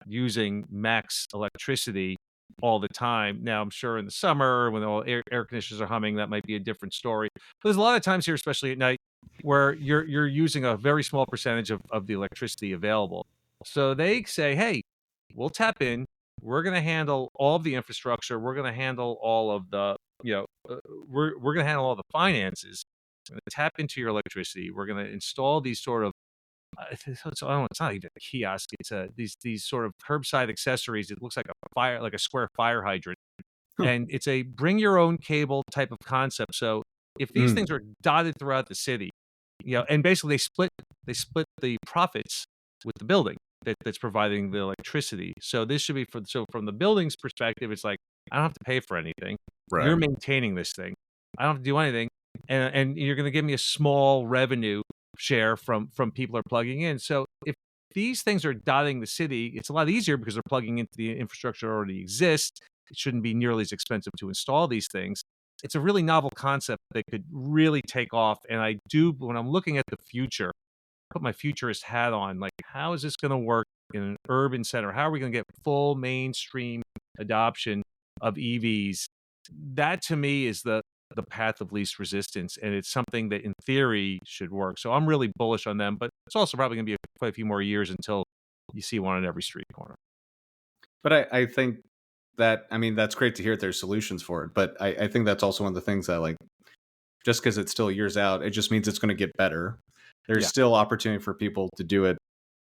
[SPEAKER 2] using max electricity all the time. Now, I'm sure in the summer when all air conditioners are humming, that might be a different story. But there's a lot of times here, especially at night, where you're using a very small percentage of the electricity available. So they say, hey, we'll tap in. We're going to handle all of the infrastructure. We're going to handle all of the, you know, we're going to handle all the finances. We're going to tap into your electricity. We're going to install these sort of I don't know, it's not even a kiosk. It's these sort of curbside accessories. It looks like like a square fire hydrant,
[SPEAKER 1] Huh.
[SPEAKER 2] and it's a bring your own cable type of concept. So if these
[SPEAKER 1] Mm.
[SPEAKER 2] things are dotted throughout the city, and basically they split the profits with the building that's providing the electricity. So this should be from the building's perspective, it's like I don't have to pay for anything. You're
[SPEAKER 1] Right.
[SPEAKER 2] maintaining this thing. I don't have to do anything, and you're going to give me a small revenue share from people are plugging in. So if these things are dotting the city, it's a lot easier because they're plugging into the infrastructure that already exists. It shouldn't be nearly as expensive to install these things. It's a really novel concept that could really take off. And I do, when I'm looking at the future, put my futurist hat on, like, how is this going to work in an urban center? How are we going to get full mainstream adoption of EVs? That to me is the path of least resistance, and it's something that in theory should work. So I'm really bullish on them, but it's also probably going to be quite a few more years until you see one on every street corner.
[SPEAKER 1] But I think that, I mean, that's great to hear there's solutions for it. But I think that's also one of the things that, like, just because it's still years out, it just means it's going to get better. There's
[SPEAKER 2] Yeah.
[SPEAKER 1] still opportunity for people to do it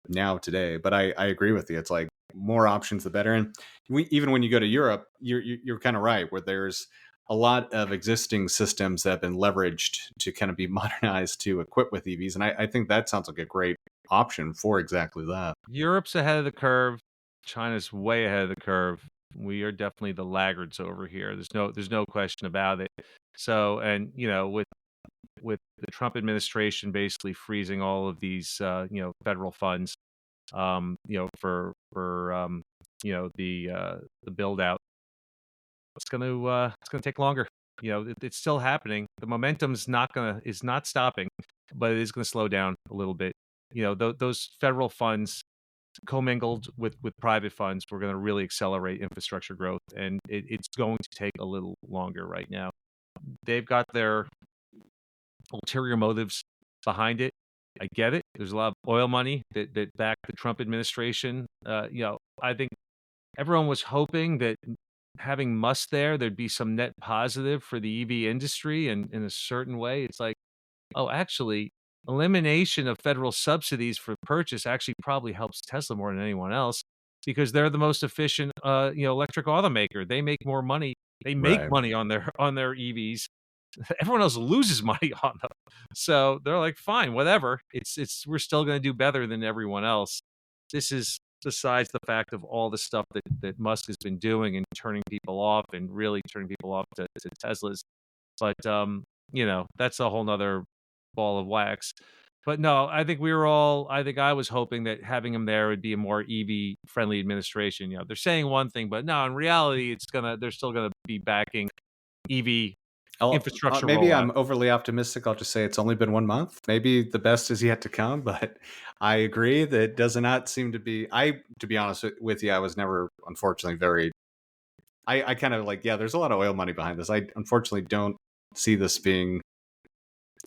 [SPEAKER 1] now today. But I agree with you. It's like more options, the better. And even when you go to Europe, you're kind of right, where there's a lot of existing systems that have been leveraged to kind of be modernized to equip with EVs. And I think that sounds like a great option for exactly that.
[SPEAKER 2] Europe's ahead of the curve. China's way ahead of the curve. We are definitely the laggards over here. There's no question about it. So, and with the Trump administration basically freezing all of these federal funds for the build out, it's gonna take longer. It's still happening. The momentum's not gonna is not stopping, but it is gonna slow down a little bit. Those federal funds commingled with private funds, we're going to really accelerate infrastructure growth, and it's going to take a little longer right now. They've got their ulterior motives behind it. I get it. There's a lot of oil money that backed the Trump administration. I think everyone was hoping that having Musk there'd be some net positive for the EV industry, and in a certain way, it's like, oh, actually, elimination of federal subsidies for purchase actually probably helps Tesla more than anyone else because they're the most efficient, electric automaker. They make more money. They make
[SPEAKER 1] Right.
[SPEAKER 2] money on their EVs. Everyone else loses money on them. So they're like, fine, whatever. We're still going to do better than everyone else. This is besides the fact of all the stuff that Musk has been doing and turning people off and really turning people off to Teslas. But that's a whole nother ball of wax. But no, I think I was hoping that having him there would be a more EV friendly administration. They're saying one thing, but no, in reality, they're still gonna be backing EV infrastructure
[SPEAKER 1] Maybe
[SPEAKER 2] rollout.
[SPEAKER 1] I'm overly optimistic. I'll just say it's only been 1 month. Maybe the best is yet to come, but I agree that it does not seem to be. To be honest with you, I was never, unfortunately, very. I kind of like, yeah, there's a lot of oil money behind this. I unfortunately don't see this being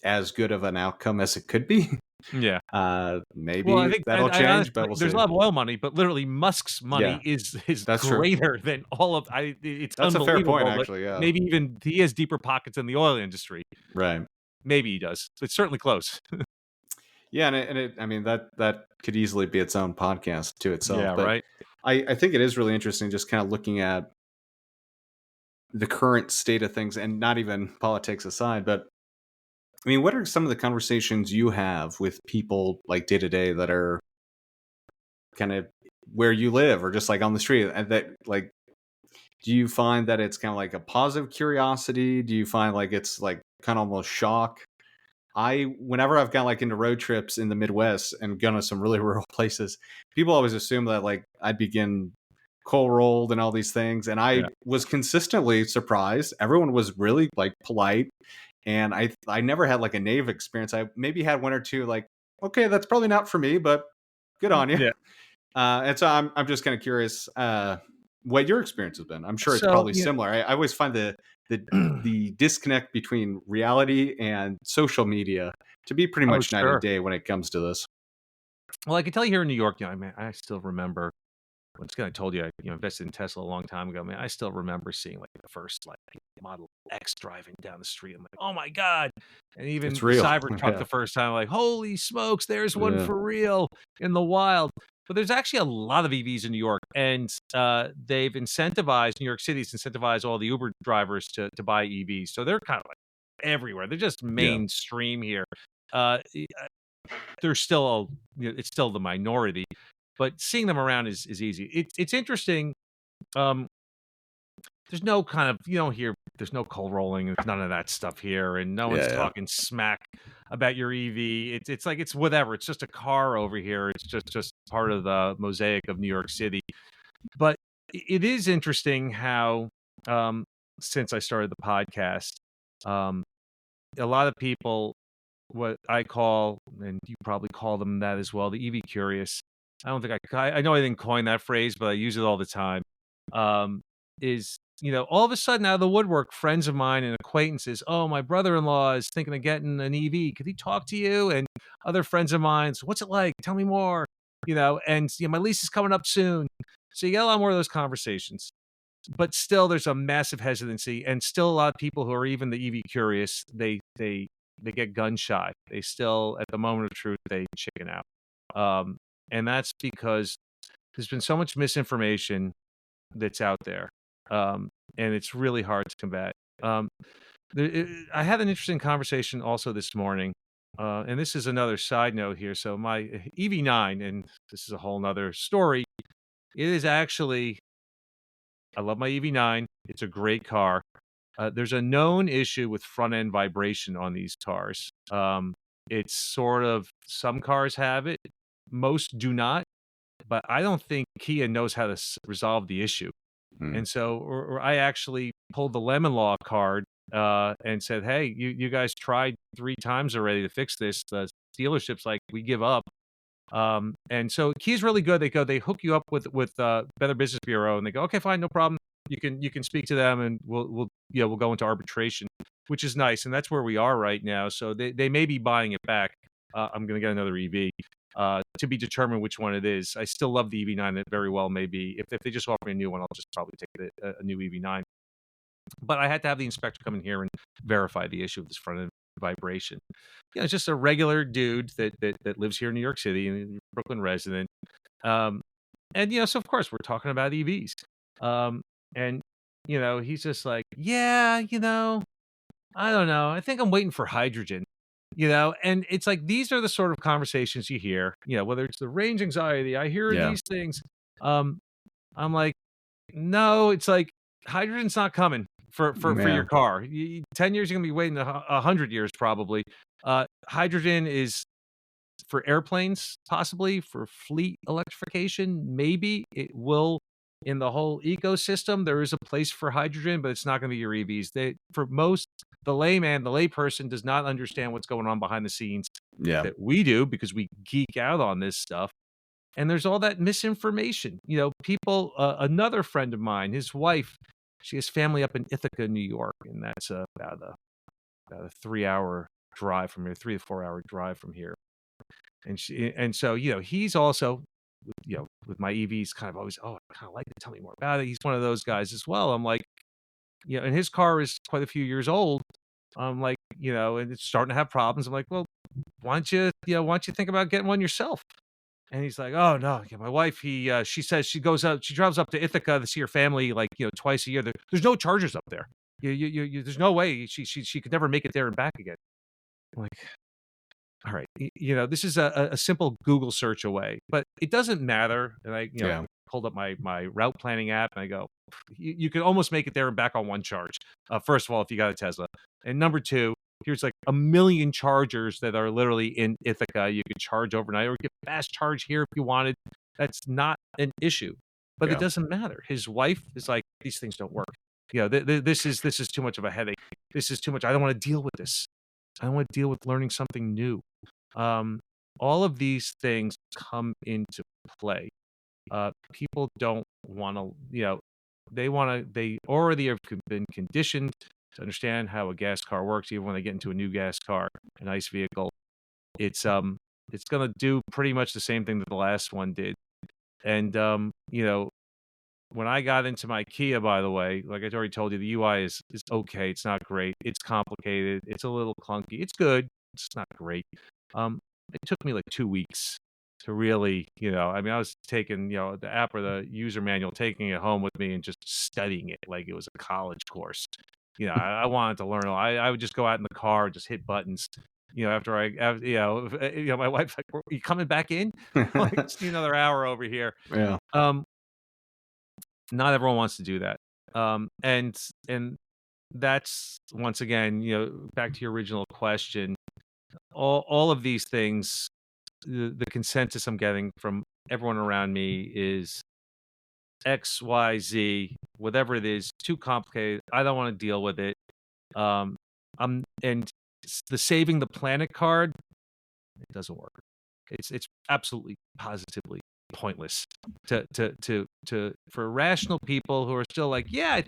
[SPEAKER 1] as good of an outcome as it could be.
[SPEAKER 2] Yeah. Well, I
[SPEAKER 1] Maybe
[SPEAKER 2] think
[SPEAKER 1] that'll
[SPEAKER 2] I
[SPEAKER 1] change,
[SPEAKER 2] honestly
[SPEAKER 1] but we'll
[SPEAKER 2] there's a
[SPEAKER 1] see.
[SPEAKER 2] lot of oil money, but literally Musk's money
[SPEAKER 1] Yeah,
[SPEAKER 2] is
[SPEAKER 1] that's true.
[SPEAKER 2] greater than all of it's
[SPEAKER 1] That's a fair point,
[SPEAKER 2] unbelievable that
[SPEAKER 1] actually. Yeah,
[SPEAKER 2] maybe even he has deeper pockets in the oil industry.
[SPEAKER 1] right.
[SPEAKER 2] Maybe he does. It's certainly close.
[SPEAKER 1] Yeah, I mean, that could easily be its own podcast to itself.
[SPEAKER 2] Yeah,
[SPEAKER 1] But
[SPEAKER 2] right?
[SPEAKER 1] I think it is really interesting, just kind of looking at the current state of things, and not even politics aside. But I mean, what are some of the conversations you have with people like day to day that are kind of where you live, or just like on the street, and that like Do you find that it's kind of like a positive curiosity? Do you find like it's like kind of almost shock? Whenever I've gone like into road trips in the Midwest and gone to some really rural places, people always assume that like I'd begin coal rolled and all these things. And I
[SPEAKER 2] Yeah.
[SPEAKER 1] was consistently surprised. Everyone was really like polite. And I never had like a native experience. I maybe had one or two like, okay, that's probably not for me, but good on you.
[SPEAKER 2] Yeah.
[SPEAKER 1] And so I'm just kind of curious what your experience has been. I'm sure it's
[SPEAKER 2] So,
[SPEAKER 1] probably similar. I always find the the disconnect between reality and social media to be pretty
[SPEAKER 2] oh,
[SPEAKER 1] much night and
[SPEAKER 2] sure.
[SPEAKER 1] day when it comes to this.
[SPEAKER 2] Well, I can tell you here in New York, I mean, I still remember once again, I told you I invested in Tesla a long time ago. Man, I still remember seeing like the first like Model X driving down the street. I'm like, oh my god! And even
[SPEAKER 1] It's
[SPEAKER 2] the
[SPEAKER 1] real.
[SPEAKER 2] Cybertruck
[SPEAKER 1] Yeah.
[SPEAKER 2] the first time, like, holy smokes, there's one
[SPEAKER 1] Yeah.
[SPEAKER 2] for real in the wild. But there's actually a lot of EVs in New York, and they've incentivized New York City's incentivized all the Uber drivers to buy EVs. So they're kind of like everywhere. They're just
[SPEAKER 1] Yeah.
[SPEAKER 2] mainstream here. Uh, there's still it's still the minority, but seeing them around is easy. It's interesting. Um, there's no kind of you don't hear there's no coal rolling, there's none of that stuff here, and no one's
[SPEAKER 1] Yeah. Yeah.
[SPEAKER 2] talking smack about your EV. It's like it's whatever. It's just a car over here. It's just part of the mosaic of New York City. But it is interesting how um, since I started the podcast, um, a lot of people what I call, and you probably call them that as well, the EV curious. I don't think I know I didn't coin that phrase, but I use it all the time. Is all of a sudden out of the woodwork, friends of mine and acquaintances, oh, my brother-in-law is thinking of getting an EV. Could he talk to you? And other friends of mine, so what's it like? Tell me more. And my lease is coming up soon. So you get a lot more of those conversations. But still, there's a massive hesitancy, and still a lot of people who are even the EV curious. They get gun shy. They still, at the moment of truth, they chicken out. And that's because there's been so much misinformation that's out there, and it's really hard to combat. I had an interesting conversation also this morning, and this is another side note here. So my EV9, and this is a whole nother story. It is actually, I love my EV9. It's a great car. There's a known issue with front end vibration on these cars. It's sort of some cars have it, most do not, but I don't think Kia knows how to resolve the issue.
[SPEAKER 1] Hmm.
[SPEAKER 2] And so, or I actually pulled the lemon law card and said, "Hey, you guys tried 3 times already to fix this. The dealership's like, we give up." And so Kia's really good. They hook you up with Better Business Bureau, and they go, okay, fine, no problem. You can speak to them, and we'll go into arbitration, which is nice, and that's where we are right now. So they may be buying it back. I'm going to get another EV to be determined which one it is. I still love the EV9. It very well may be. If they just offer me a new one, I'll just probably take a new EV9. But I had to have the inspector come in here and verify the issue of this front end vibration. It's just a regular dude that lives here in New York City, and a Brooklyn resident. Um, and so of course we're talking about EVs. And he's just like, yeah, I don't know. I think I'm waiting for hydrogen. And it's like these are the sort of conversations you hear. Whether it's the range anxiety, I hear
[SPEAKER 1] Yeah.
[SPEAKER 2] these things. I'm like, no, it's like hydrogen's not coming for
[SPEAKER 1] Yeah.
[SPEAKER 2] your car. 10 years, you're gonna be waiting 100 years probably. Hydrogen is for airplanes, possibly for fleet electrification. Maybe it will in the whole ecosystem. There is a place for hydrogen, but it's not going to be your EVs. For most, the layman, the layperson does not understand what's going on behind the scenes
[SPEAKER 1] Yeah.
[SPEAKER 2] that we do because we geek out on this stuff. And there's all that misinformation. People, another friend of mine, his wife, she has family up in Ithaca, New York, and that's about a 3-hour drive from here, 3 to 4 hour drive from here. And so, he's also, with my EVs kind of always, oh, I kind of like to tell me more about it. He's one of those guys as well. I'm like, and his car is quite a few years old. I'm like, and it's starting to have problems. I'm like, well, why don't you think about getting one yourself? And he's like, "Oh no, yeah, my wife. She says she drives up to Ithaca to see her family like twice a year. There's no chargers up there. There's no way she could never make it there and back again." I'm like, all right, this is a simple Google search away, but it doesn't matter. And
[SPEAKER 1] Yeah.
[SPEAKER 2] pulled up my route planning app, and I go, you can almost make it there and back on one charge. First of all, if you got a Tesla, and number two, here's like a million chargers that are literally in Ithaca. You could charge overnight or get fast charge here if you wanted. That's not an issue, but it
[SPEAKER 1] Yeah.
[SPEAKER 2] doesn't matter. His wife is like, these things don't work. This is too much of a headache. This is too much. I don't want to deal with this. I don't want to deal with learning something new. All of these things come into play. People don't want to, they already have been conditioned to understand how a gas car works. Even when they get into a new gas car, an ICE vehicle, it's going to do pretty much the same thing that the last one did. And when I got into my Kia, by the way, like I already told you, the UI is okay. It's not great. It's complicated. It's a little clunky. It's good. It's not great. It took me like 2 weeks to really, I mean, I was taking, the app or the user manual, taking it home with me and just studying it like it was a college course. I wanted to learn. I would just go out in the car and just hit buttons. My wife's like, "Are you coming back in? Like, just need another hour over here."
[SPEAKER 1] Yeah.
[SPEAKER 2] Not everyone wants to do that. And that's, once again, back to your original question. All of these things, the consensus I'm getting from everyone around me is X, Y, Z, whatever it is, too complicated. I don't want to deal with it. And the saving the planet card, it doesn't work. It's absolutely positively pointless for rational people who are still like, yeah,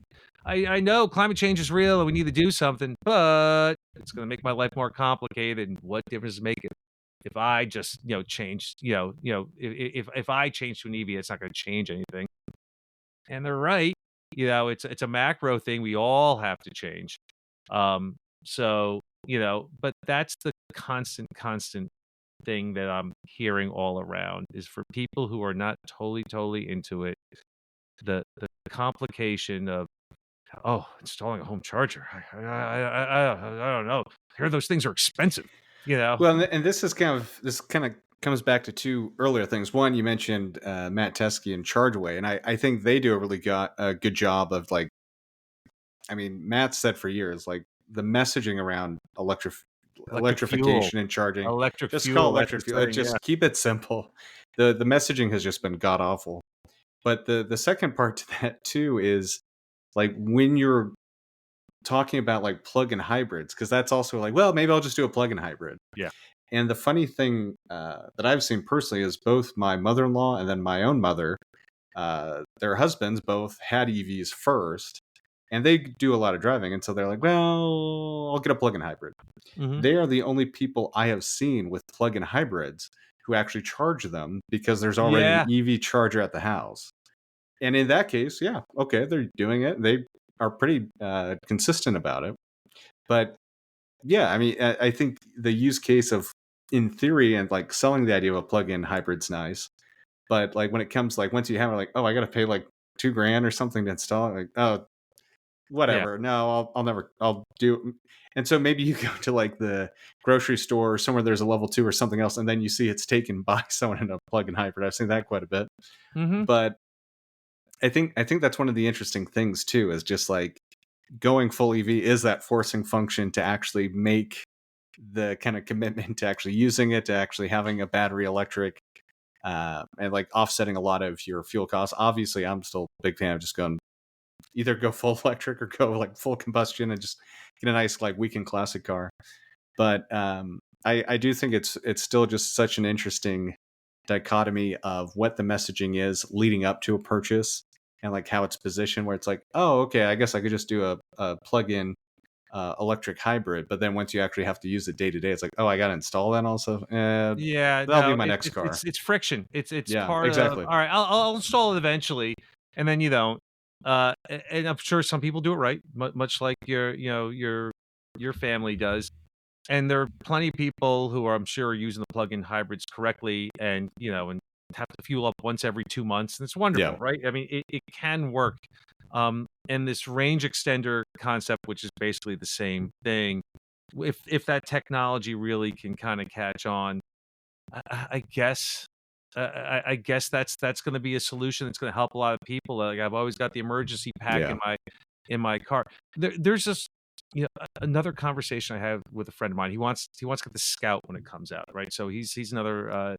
[SPEAKER 2] I know climate change is real and we need to do something, but it's going to make my life more complicated. And what difference does it make if I just change, if I change to an EV, it's not going to change anything. And they're right. It's a macro thing. We all have to change. So but that's the constant thing that I'm hearing all around, is for people who are not totally into it, the complication of, installing a home charger. I don't know. I hear those things are expensive.
[SPEAKER 1] Well, and this kind of comes back to two earlier things. One, you mentioned Matt Teskey and ChargeWay, and I think they do a good job of, like, I mean, Matt said for years, like, the messaging around electrification and charging,
[SPEAKER 2] electric
[SPEAKER 1] just
[SPEAKER 2] fuel.
[SPEAKER 1] call electric fuel. Just keep it simple. The messaging has just been god awful. But the second part to that too is, like, when you're talking about like plug-in hybrids, because that's also like, well, maybe I'll just do a plug-in hybrid.
[SPEAKER 2] Yeah.
[SPEAKER 1] And the funny thing that I've seen personally is both my mother-in-law and then my own mother, their husbands both had EVs first, and they do a lot of driving, and so they're like, well, I'll get a plug-in hybrid.
[SPEAKER 2] Mm-hmm.
[SPEAKER 1] They are the only people I have seen with plug-in hybrids who actually charge them, because there's already an EV charger at the house. And in that case, yeah, okay, they're doing it. They are pretty consistent about it. But yeah, I mean, I think the use case of, in theory, and like selling the idea of a plug-in hybrid's nice. But like when it comes, like, once you have it, like, oh, I got to pay like $2,000 or something to install it. Like, oh, whatever.
[SPEAKER 2] Yeah.
[SPEAKER 1] No, I'll do. And so maybe you go to like the grocery store or somewhere there's a level 2 or something else, and then you see it's taken by someone in a plug-in hybrid. I've seen that quite a bit.
[SPEAKER 2] Mm-hmm.
[SPEAKER 1] But I think that's one of the interesting things too, is just like going full EV is that forcing function to actually make the kind of commitment to actually using it, to actually having a battery electric, and like offsetting a lot of your fuel costs. Obviously, I'm still a big fan of just going, either go full electric or go like full combustion and just get a nice like weekend classic car. But I do think it's still just such an interesting dichotomy of what the messaging is leading up to a purchase, and like how it's positioned, where it's like, oh, okay, I guess I could just do a plug-in electric hybrid. But then once you actually have to use it day to day, it's like, oh, I got to install that also. That'll be my next car.
[SPEAKER 2] It's friction. It's
[SPEAKER 1] yeah,
[SPEAKER 2] part
[SPEAKER 1] exactly.
[SPEAKER 2] of, all right, I'll install it eventually, and then you don't. And I'm sure some people do it right, much like your family does. And there are plenty of people who are, I'm sure, are using the plug-in hybrids correctly, and have to fuel up once every 2 months, and it's wonderful, right? I mean, it can work. And this range extender concept, which is basically the same thing, if that technology really can kind of catch on, I guess I guess that's going to be a solution that's going to help a lot of people. Like, I've always got the emergency pack
[SPEAKER 1] Yeah.
[SPEAKER 2] in my car. There's this, another conversation I have with a friend of mine. He wants to get the Scout when it comes out, right? So he's another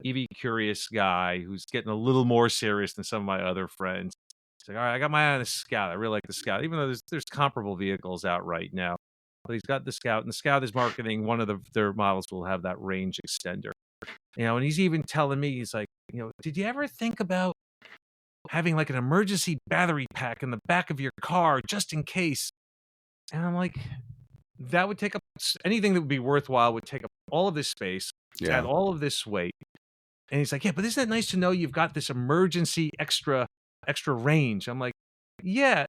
[SPEAKER 2] EV curious guy who's getting a little more serious than some of my other friends. He's like, all right, I got my eye on the Scout. I really like the Scout, even though there's comparable vehicles out right now. But he's got the Scout, and the Scout is marketing one of their models will have that range extender. And he's even telling me, he's like, did you ever think about having like an emergency battery pack in the back of your car just in case? And I'm like, that would take up anything that would be worthwhile would take up all of this space, add
[SPEAKER 1] Yeah.
[SPEAKER 2] all of this weight. And he's like, yeah, but isn't it nice to know you've got this emergency extra range? I'm like, yeah,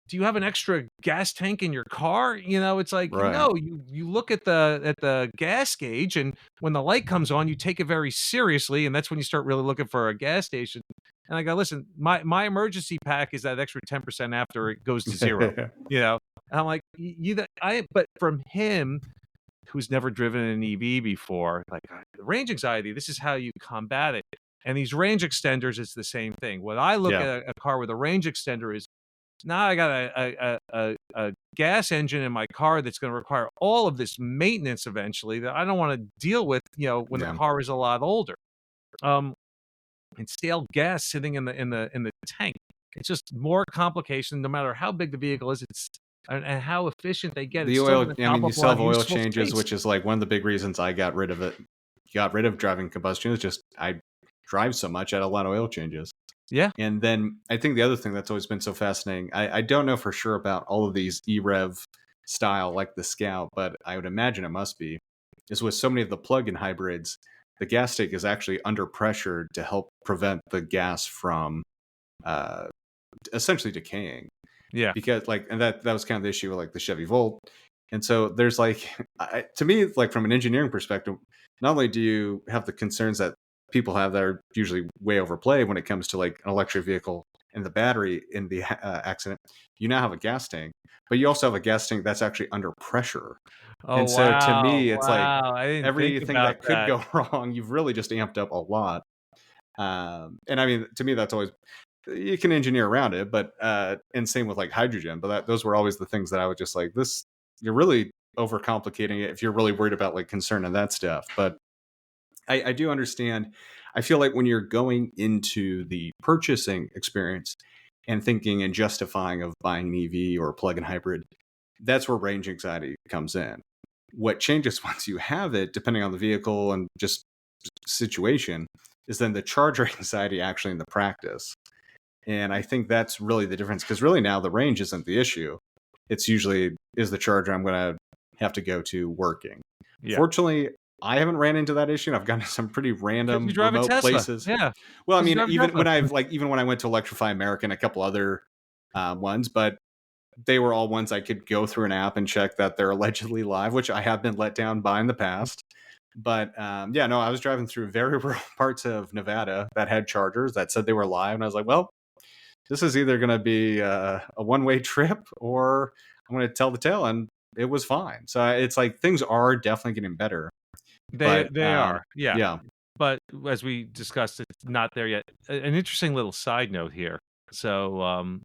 [SPEAKER 2] do you have an extra gas tank in your car? It's like,
[SPEAKER 1] Right.
[SPEAKER 2] no, you look at the gas gauge, and when the light comes on, you take it very seriously, and that's when you start really looking for a gas station. And I go, listen, my emergency pack is that extra 10% after it goes to zero. And I'm like, but from him, who's never driven an EV before, like, range anxiety, this is how you combat it. And these range extenders, it's the same thing. When I look
[SPEAKER 1] Yeah.
[SPEAKER 2] at a car with a range extender is, now I got a gas engine in my car that's going to require all of this maintenance eventually that I don't want to deal with, when the
[SPEAKER 1] Yeah.
[SPEAKER 2] car is a lot older. Um, and stale gas sitting in the tank. It's just more complication. No matter how big the vehicle is, and how efficient they get, it's
[SPEAKER 1] The
[SPEAKER 2] still
[SPEAKER 1] oil,
[SPEAKER 2] going to
[SPEAKER 1] I
[SPEAKER 2] top
[SPEAKER 1] mean, you
[SPEAKER 2] up a
[SPEAKER 1] still
[SPEAKER 2] lot
[SPEAKER 1] have
[SPEAKER 2] of
[SPEAKER 1] oil
[SPEAKER 2] useful
[SPEAKER 1] changes,
[SPEAKER 2] space.
[SPEAKER 1] which is like one of the big reasons I got rid of driving combustion is just I drive so much, I had a lot of oil changes.
[SPEAKER 2] Yeah,
[SPEAKER 1] And then I think the other thing that's always been so fascinating, I don't know for sure about all of these EREV style like the Scout, but I would imagine it must be, is with so many of the plug-in hybrids, the gas tank is actually under pressure to help prevent the gas from uh, essentially decaying.
[SPEAKER 2] yeah.
[SPEAKER 1] Because like, and that was kind of the issue with like the Chevy Volt. And so there's like, to me, like from an engineering perspective, not only do you have the concerns that people have that are usually way overplayed when it comes to like an electric vehicle and the battery in the accident, you now have a gas tank, but you also have a gas tank that's actually under pressure.
[SPEAKER 2] Oh,
[SPEAKER 1] And so to
[SPEAKER 2] wow,
[SPEAKER 1] me, it's like
[SPEAKER 2] wow, I didn't think
[SPEAKER 1] everything
[SPEAKER 2] about
[SPEAKER 1] that could
[SPEAKER 2] that.
[SPEAKER 1] go wrong, you've really just amped up a lot. And I mean, to me, that's always, you can engineer around it, but and same with like hydrogen. But those were always the things that I would just like, this. You're really overcomplicating it if you're really worried about like concern and that stuff. But I do understand. I feel like when you're going into the purchasing experience and thinking and justifying of buying an EV or a plug-in hybrid, that's where range anxiety comes in. What changes once you have it, depending on the vehicle and just situation, is then the charger anxiety actually in the practice. And I think that's really the difference, because really now the range isn't the issue. It's usually, is the charger I'm going to have to go to working.
[SPEAKER 2] Yeah,
[SPEAKER 1] Fortunately, I haven't ran into that issue. I've gotten to some pretty
[SPEAKER 2] because you
[SPEAKER 1] random
[SPEAKER 2] drive a
[SPEAKER 1] remote
[SPEAKER 2] Tesla.
[SPEAKER 1] places.
[SPEAKER 2] Yeah,
[SPEAKER 1] Well, I
[SPEAKER 2] because you
[SPEAKER 1] mean,
[SPEAKER 2] drive a Tesla.
[SPEAKER 1] even when I went to Electrify America and a couple other ones, but they were all ones I could go through an app and check that they're allegedly live, which I have been let down by in the past. But yeah, no, I was driving through very rural parts of Nevada that had chargers that said they were live, and I was like, well, this is either going to be a one-way trip or I'm going to tell the tale. And it was fine. So it's like things are definitely getting better. But
[SPEAKER 2] They are, yeah.
[SPEAKER 1] yeah,
[SPEAKER 2] But as we discussed, it's not there yet. An interesting little side note here. So,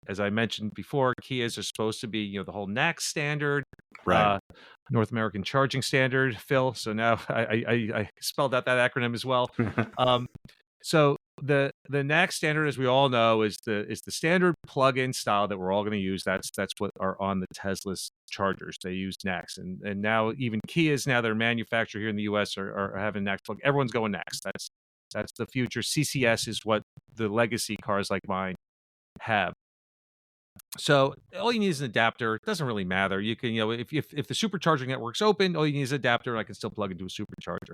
[SPEAKER 2] as I mentioned before, Kias are supposed to be, the whole NACS standard,
[SPEAKER 1] right.
[SPEAKER 2] uh, North American Charging Standard, Phil. So now I spelled out that acronym as well. Um, so the NACS standard, as we all know, is the standard plug-in style that we're all going to use. That's what are on the Tesla's chargers. They use NACS, and now even Kias, now their manufacturer here in the U.S. are having NACS plug. Everyone's going NACS. That's the future. CCS is what the legacy cars like mine have. So all you need is an adapter. It doesn't really matter. You can, if the supercharging network's open, all you need is an adapter, and I can still plug into a supercharger.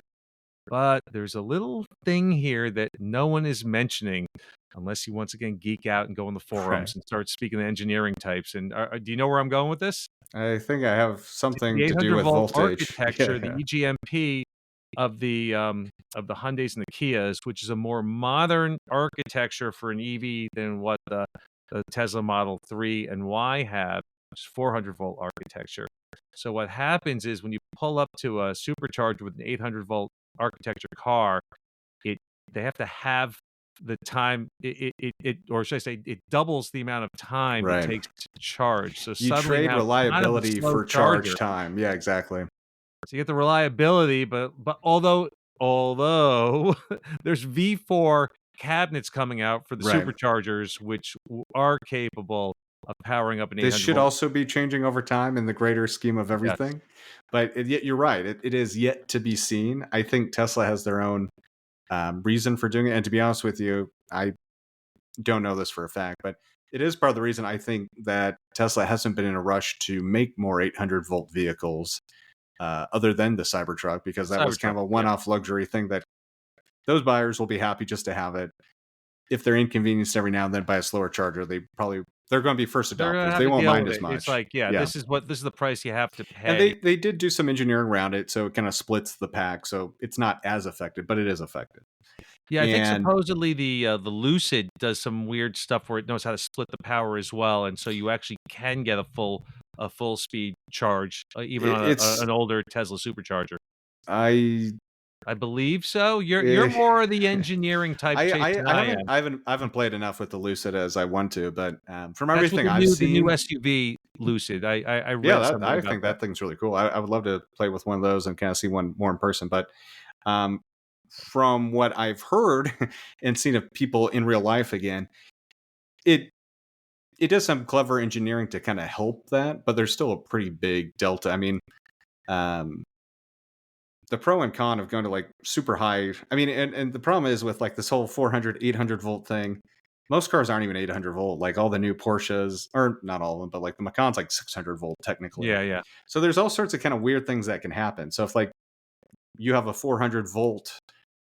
[SPEAKER 2] But there's a little thing here that no one is mentioning, unless you once again geek out and go in the
[SPEAKER 1] Right.
[SPEAKER 2] forums and start speaking to engineering types. And do you know where I'm going with this?
[SPEAKER 1] I think I have
[SPEAKER 2] It's the
[SPEAKER 1] something to do
[SPEAKER 2] 800
[SPEAKER 1] with
[SPEAKER 2] volt
[SPEAKER 1] voltage.
[SPEAKER 2] architecture, the
[SPEAKER 1] Yeah.
[SPEAKER 2] EGMP of the Hyundais and the Kias, which is a more modern architecture for an EV than what the Tesla Model 3 and Y have, which is 400 volt architecture. So what happens is when you pull up to a supercharger with an 800 volt architecture car, it they have to have the time or should I say it doubles the amount of time it
[SPEAKER 1] Right.
[SPEAKER 2] takes to charge. So
[SPEAKER 1] You
[SPEAKER 2] suddenly
[SPEAKER 1] trade
[SPEAKER 2] now it's kind of a
[SPEAKER 1] reliability
[SPEAKER 2] slow
[SPEAKER 1] for charge
[SPEAKER 2] charger.
[SPEAKER 1] time. Yeah, exactly.
[SPEAKER 2] So you get the reliability, but although there's V4 cabinets coming out for the
[SPEAKER 1] Right.
[SPEAKER 2] superchargers, which are capable of powering up an
[SPEAKER 1] This
[SPEAKER 2] 800
[SPEAKER 1] should
[SPEAKER 2] volt.
[SPEAKER 1] also be changing over time in the greater scheme of
[SPEAKER 2] Yes,
[SPEAKER 1] everything. But yet you're right. It is yet to be seen. I think Tesla has their own reason for doing it. And to be honest with you, I don't know this for a fact, but it is part of the reason I think that Tesla hasn't been in a rush to make more 800-volt vehicles other than the Cybertruck, because that was kind
[SPEAKER 2] Cybertruck.
[SPEAKER 1] of a
[SPEAKER 2] Yeah,
[SPEAKER 1] one-off luxury thing that those buyers will be happy just to have it. If they're inconvenienced every now and then by a slower charger, they're going to be first
[SPEAKER 2] they're gonna
[SPEAKER 1] adopters.
[SPEAKER 2] have
[SPEAKER 1] They
[SPEAKER 2] to
[SPEAKER 1] won't
[SPEAKER 2] deal
[SPEAKER 1] mind
[SPEAKER 2] with
[SPEAKER 1] as
[SPEAKER 2] it. It's
[SPEAKER 1] much.
[SPEAKER 2] like, yeah,
[SPEAKER 1] Yeah.
[SPEAKER 2] this is the price you have to
[SPEAKER 1] And
[SPEAKER 2] pay.
[SPEAKER 1] they did do some engineering around it, so it kind of splits the pack, so it's not as affected, but it is affected.
[SPEAKER 2] Yeah, I think
[SPEAKER 1] And
[SPEAKER 2] supposedly the Lucid does some weird stuff where it knows how to split the power as well, and so you actually can get a full speed charge even on
[SPEAKER 1] it's
[SPEAKER 2] an older Tesla supercharger.
[SPEAKER 1] I
[SPEAKER 2] I believe so. You're
[SPEAKER 1] eh,
[SPEAKER 2] more of the engineering type chase than
[SPEAKER 1] I
[SPEAKER 2] I
[SPEAKER 1] haven't
[SPEAKER 2] am.
[SPEAKER 1] played enough with the Lucid as I want to, but from
[SPEAKER 2] That's what
[SPEAKER 1] everything I've
[SPEAKER 2] the new
[SPEAKER 1] seen,
[SPEAKER 2] SUV Lucid. I
[SPEAKER 1] yeah,
[SPEAKER 2] read somewhere
[SPEAKER 1] I
[SPEAKER 2] about
[SPEAKER 1] think
[SPEAKER 2] that.
[SPEAKER 1] that thing's really cool. I would love to play with one of those and kind of see one more in person. But um, from what I've heard and seen of people in real life again, it it does some clever engineering to kind of help that, but there's still a pretty big delta. I mean, um, the pro and con of going to like super high. I mean, and the problem is with like this whole 400, 800-volt thing. Most cars aren't even 800-volt. Like all the new Porsches, or not all of them, but like the Macan's like 600-volt technically.
[SPEAKER 2] Yeah, yeah,
[SPEAKER 1] So there's all sorts of kind of weird things that can happen. So if like you have a 400-volt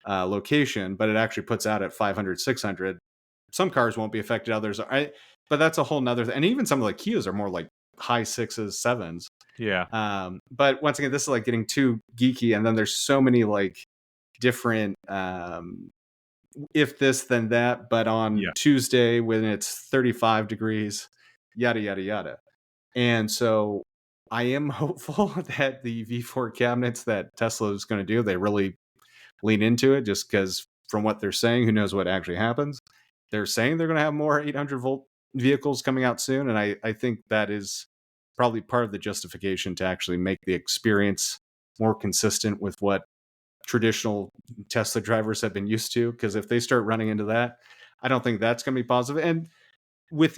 [SPEAKER 1] location, but it actually puts out at 500, 600, some cars won't be affected. Others are. But that's a whole nother thing. And even some of the Kias are more like high sixes, sevens.
[SPEAKER 2] yeah,
[SPEAKER 1] But once again, this is like getting too geeky, and then there's so many like different if this then that. But on
[SPEAKER 2] yeah,
[SPEAKER 1] Tuesday when it's 35 degrees, yada yada yada. And so I am hopeful that the V4 cabinets that Tesla is going to do, they really lean into it, just because from what they're saying, who knows what actually happens. They're saying they're going to have more 800-volt vehicles coming out soon, and I think that is probably part of the justification to actually make the experience more consistent with what traditional Tesla drivers have been used to. Because if they start running into that, I don't think that's going to be positive. And with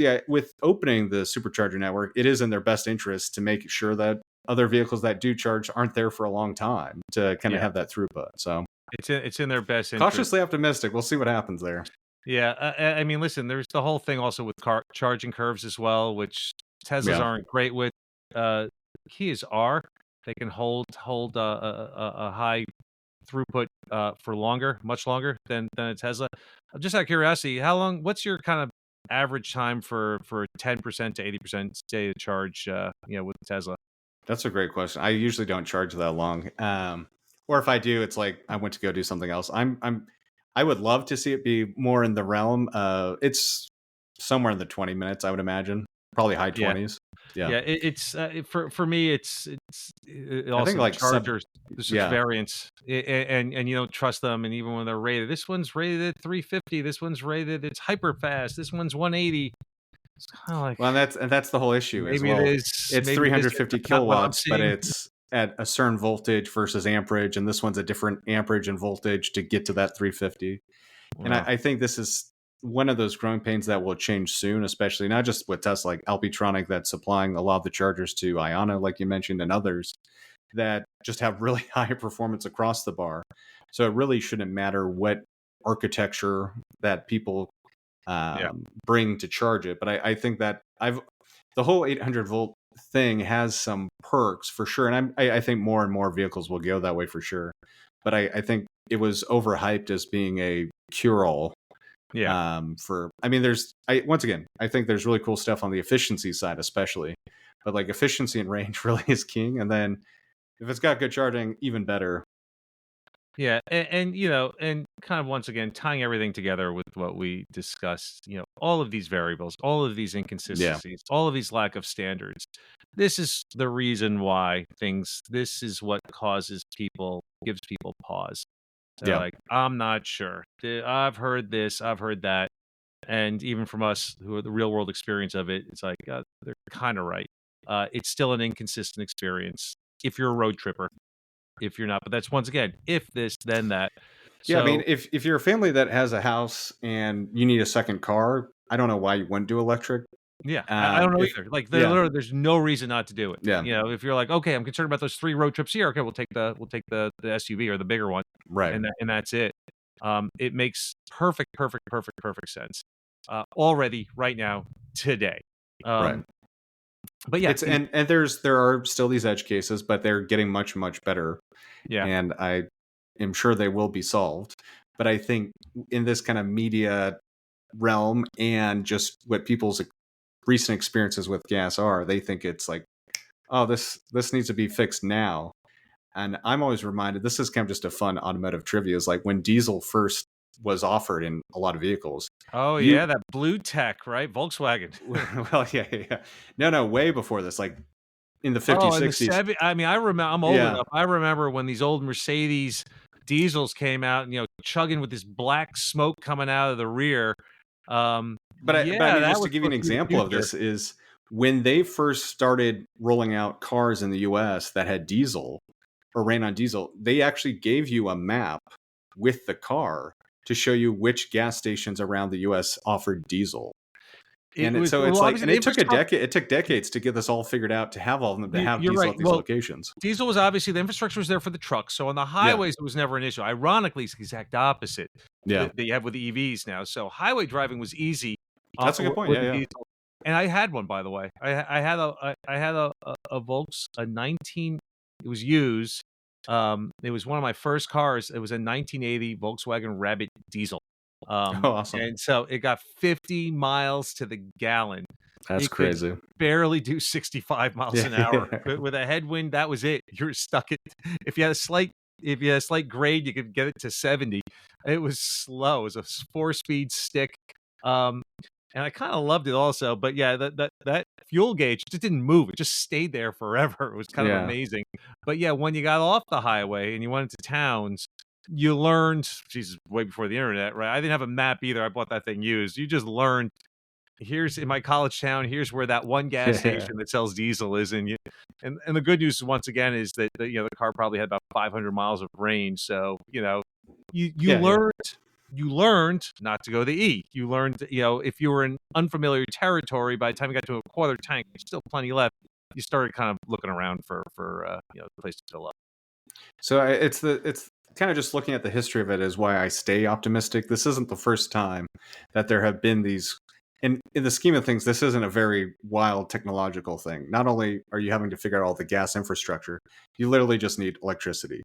[SPEAKER 1] opening the supercharger network, it is in their best interest to make sure that other vehicles that do charge aren't there for a long time to kind of
[SPEAKER 2] yeah.
[SPEAKER 1] have that throughput. So
[SPEAKER 2] It's in their best interest.
[SPEAKER 1] cautiously optimistic. We'll see what happens there.
[SPEAKER 2] Yeah, I mean, listen, there's the whole thing also with car charging curves as well, which Teslas
[SPEAKER 1] Yeah.
[SPEAKER 2] aren't great with. Uh, Kias are. They can hold a high throughput for longer, much longer than a Tesla. Just out of curiosity, how long? What's your kind of average time for 10% to 80% state of charge? With Tesla.
[SPEAKER 1] That's a great question. I usually don't charge that long. Or if I do, it's like I went to go do something else. I would love to see it be more in the realm. It's somewhere in the 20 minutes, I would imagine. Probably high
[SPEAKER 2] Yeah.
[SPEAKER 1] 20s. Yeah.
[SPEAKER 2] Yeah, for me,
[SPEAKER 1] I think
[SPEAKER 2] also the
[SPEAKER 1] like
[SPEAKER 2] chargers. There's such
[SPEAKER 1] yeah.
[SPEAKER 2] variance, and you don't trust them. And even when they're rated, this one's rated at 350. This one's rated it's hyper fast. This one's 180. It's kind of like
[SPEAKER 1] Well, and that's the whole issue as
[SPEAKER 2] maybe it
[SPEAKER 1] well.
[SPEAKER 2] is,
[SPEAKER 1] It's
[SPEAKER 2] maybe this is
[SPEAKER 1] 350
[SPEAKER 2] not what I'm
[SPEAKER 1] kilowatts, but
[SPEAKER 2] seeing.
[SPEAKER 1] it's at a certain voltage versus amperage, and this one's a different amperage and voltage to get to that 350. And
[SPEAKER 2] Well,
[SPEAKER 1] I think this is one of those growing pains that will change soon, especially not just with Tesla, like Alpitronic that's supplying a lot of the chargers to Iona, like you mentioned, and others that just have really high performance across the bar. So it really shouldn't matter what architecture that people
[SPEAKER 2] yeah,
[SPEAKER 1] bring to charge it. But I think that the whole 800-volt thing has some perks for sure, and I think more and more vehicles will go that way for sure. But I think it was overhyped as being a cure-all
[SPEAKER 2] yeah.
[SPEAKER 1] for. I mean, once again, I think there's really cool stuff on the efficiency side, especially. But like efficiency and range really is king, and then if it's got good charging, even better.
[SPEAKER 2] Yeah, and and kind of once again tying everything together with what we discussed, all of these variables, all of these
[SPEAKER 1] Yeah.
[SPEAKER 2] inconsistencies, all of these lack of standards. This is the reason why this is what gives people pause. They're
[SPEAKER 1] Yeah.
[SPEAKER 2] like, "I'm not sure. I've heard this, I've heard that." And even from us who are the real world experience of it, it's like, they're kinda right. It's still an inconsistent experience if you're a road tripper. If you're not, but that's once again, if this, then that.
[SPEAKER 1] Yeah, I mean,
[SPEAKER 2] So,
[SPEAKER 1] if you're a family that has a house and you need a second car, I don't know why you wouldn't do electric.
[SPEAKER 2] yeah, I don't know
[SPEAKER 1] If
[SPEAKER 2] either. Like,
[SPEAKER 1] Yeah,
[SPEAKER 2] there's no reason not to do it.
[SPEAKER 1] yeah,
[SPEAKER 2] You know, if you're like, "Okay, I'm concerned about those 3 road trips here. Okay, we'll take the SUV or the bigger one,
[SPEAKER 1] right,
[SPEAKER 2] and that's it." It makes perfect sense, already, right now, today.
[SPEAKER 1] right.
[SPEAKER 2] Um, but yeah,
[SPEAKER 1] It's and there are still these edge cases, but they're getting much better,
[SPEAKER 2] yeah.
[SPEAKER 1] and I am sure they will be solved. But I think in this kind of media realm and just what people's recent experiences with gas are, they think it's like, oh, this needs to be fixed now. And I'm always reminded, this is kind of just a fun automotive trivia, is like when diesel first was offered in a lot of vehicles,
[SPEAKER 2] Oh,
[SPEAKER 1] you
[SPEAKER 2] yeah, that blue tech, right? Volkswagen.
[SPEAKER 1] well, yeah. No, way before this, like in the
[SPEAKER 2] Oh,
[SPEAKER 1] 50s,
[SPEAKER 2] and the
[SPEAKER 1] 60s.
[SPEAKER 2] I mean, I'm old
[SPEAKER 1] Yeah.
[SPEAKER 2] enough. I remember when these old Mercedes diesels came out and, chugging with this black smoke coming out of the rear.
[SPEAKER 1] But I
[SPEAKER 2] Yeah,
[SPEAKER 1] mean,
[SPEAKER 2] that
[SPEAKER 1] just to
[SPEAKER 2] was
[SPEAKER 1] give you an
[SPEAKER 2] supposed to be the
[SPEAKER 1] example of
[SPEAKER 2] future.
[SPEAKER 1] this is when they first started rolling out cars in the US that had diesel or ran on diesel, they actually gave you a map with the car to show you which gas stations around the US offered diesel.
[SPEAKER 2] It was
[SPEAKER 1] So it's
[SPEAKER 2] well,
[SPEAKER 1] like,
[SPEAKER 2] obviously,
[SPEAKER 1] and
[SPEAKER 2] the
[SPEAKER 1] it took a
[SPEAKER 2] infrastructure.
[SPEAKER 1] decade. It took decades to get this all figured out to have all of them to have
[SPEAKER 2] You're
[SPEAKER 1] diesel
[SPEAKER 2] right.
[SPEAKER 1] at these
[SPEAKER 2] Well,
[SPEAKER 1] locations.
[SPEAKER 2] diesel was obviously the infrastructure was there for the trucks, so on the
[SPEAKER 1] Yeah,
[SPEAKER 2] highways, it was never an issue. Ironically, it's the exact opposite
[SPEAKER 1] yeah,
[SPEAKER 2] that you have with the EVs now. So highway driving was easy,
[SPEAKER 1] that's a good point.
[SPEAKER 2] with
[SPEAKER 1] Yeah,
[SPEAKER 2] the
[SPEAKER 1] yeah.
[SPEAKER 2] diesel, and I had one, by the way. I had a Volks, a 19. It was used. It was one of my first cars. It was a 1980 Volkswagen Rabbit diesel,
[SPEAKER 1] Oh, awesome.
[SPEAKER 2] and so it got 50 miles to the gallon.
[SPEAKER 1] That's
[SPEAKER 2] It could
[SPEAKER 1] crazy.
[SPEAKER 2] barely do 65 miles
[SPEAKER 1] Yeah,
[SPEAKER 2] an hour.
[SPEAKER 1] yeah,
[SPEAKER 2] With a headwind, that was it. You were stuck at if you had a slight if you had a slight grade, you could get it to 70. It was slow. It was a 4-speed stick. Um, and I kinda loved it also, but yeah, that fuel gauge just didn't move. It just stayed there forever. It was kind of
[SPEAKER 1] yeah.
[SPEAKER 2] amazing. But yeah, when you got off the highway and you went into towns, you learned Jesus, way before the internet, right? I didn't have a map either. I bought that thing used. You just learned here's in my college town, here's where that one gas
[SPEAKER 1] Yeah,
[SPEAKER 2] station that sells diesel is, and the good news once again is that the car probably had about 500 miles of range, so you
[SPEAKER 1] yeah, yeah.
[SPEAKER 2] learned not to go the E. You learned if you were in unfamiliar territory, by the time you got to a quarter tank, there's still plenty left. You started kind of looking around for the place to fill up.
[SPEAKER 1] So it's kind of just looking at the history of it is why I stay optimistic. This isn't the first time that there have been these. In the scheme of things, this isn't a very wild technological thing. Not only are you having to figure out all the gas infrastructure, you literally just need electricity.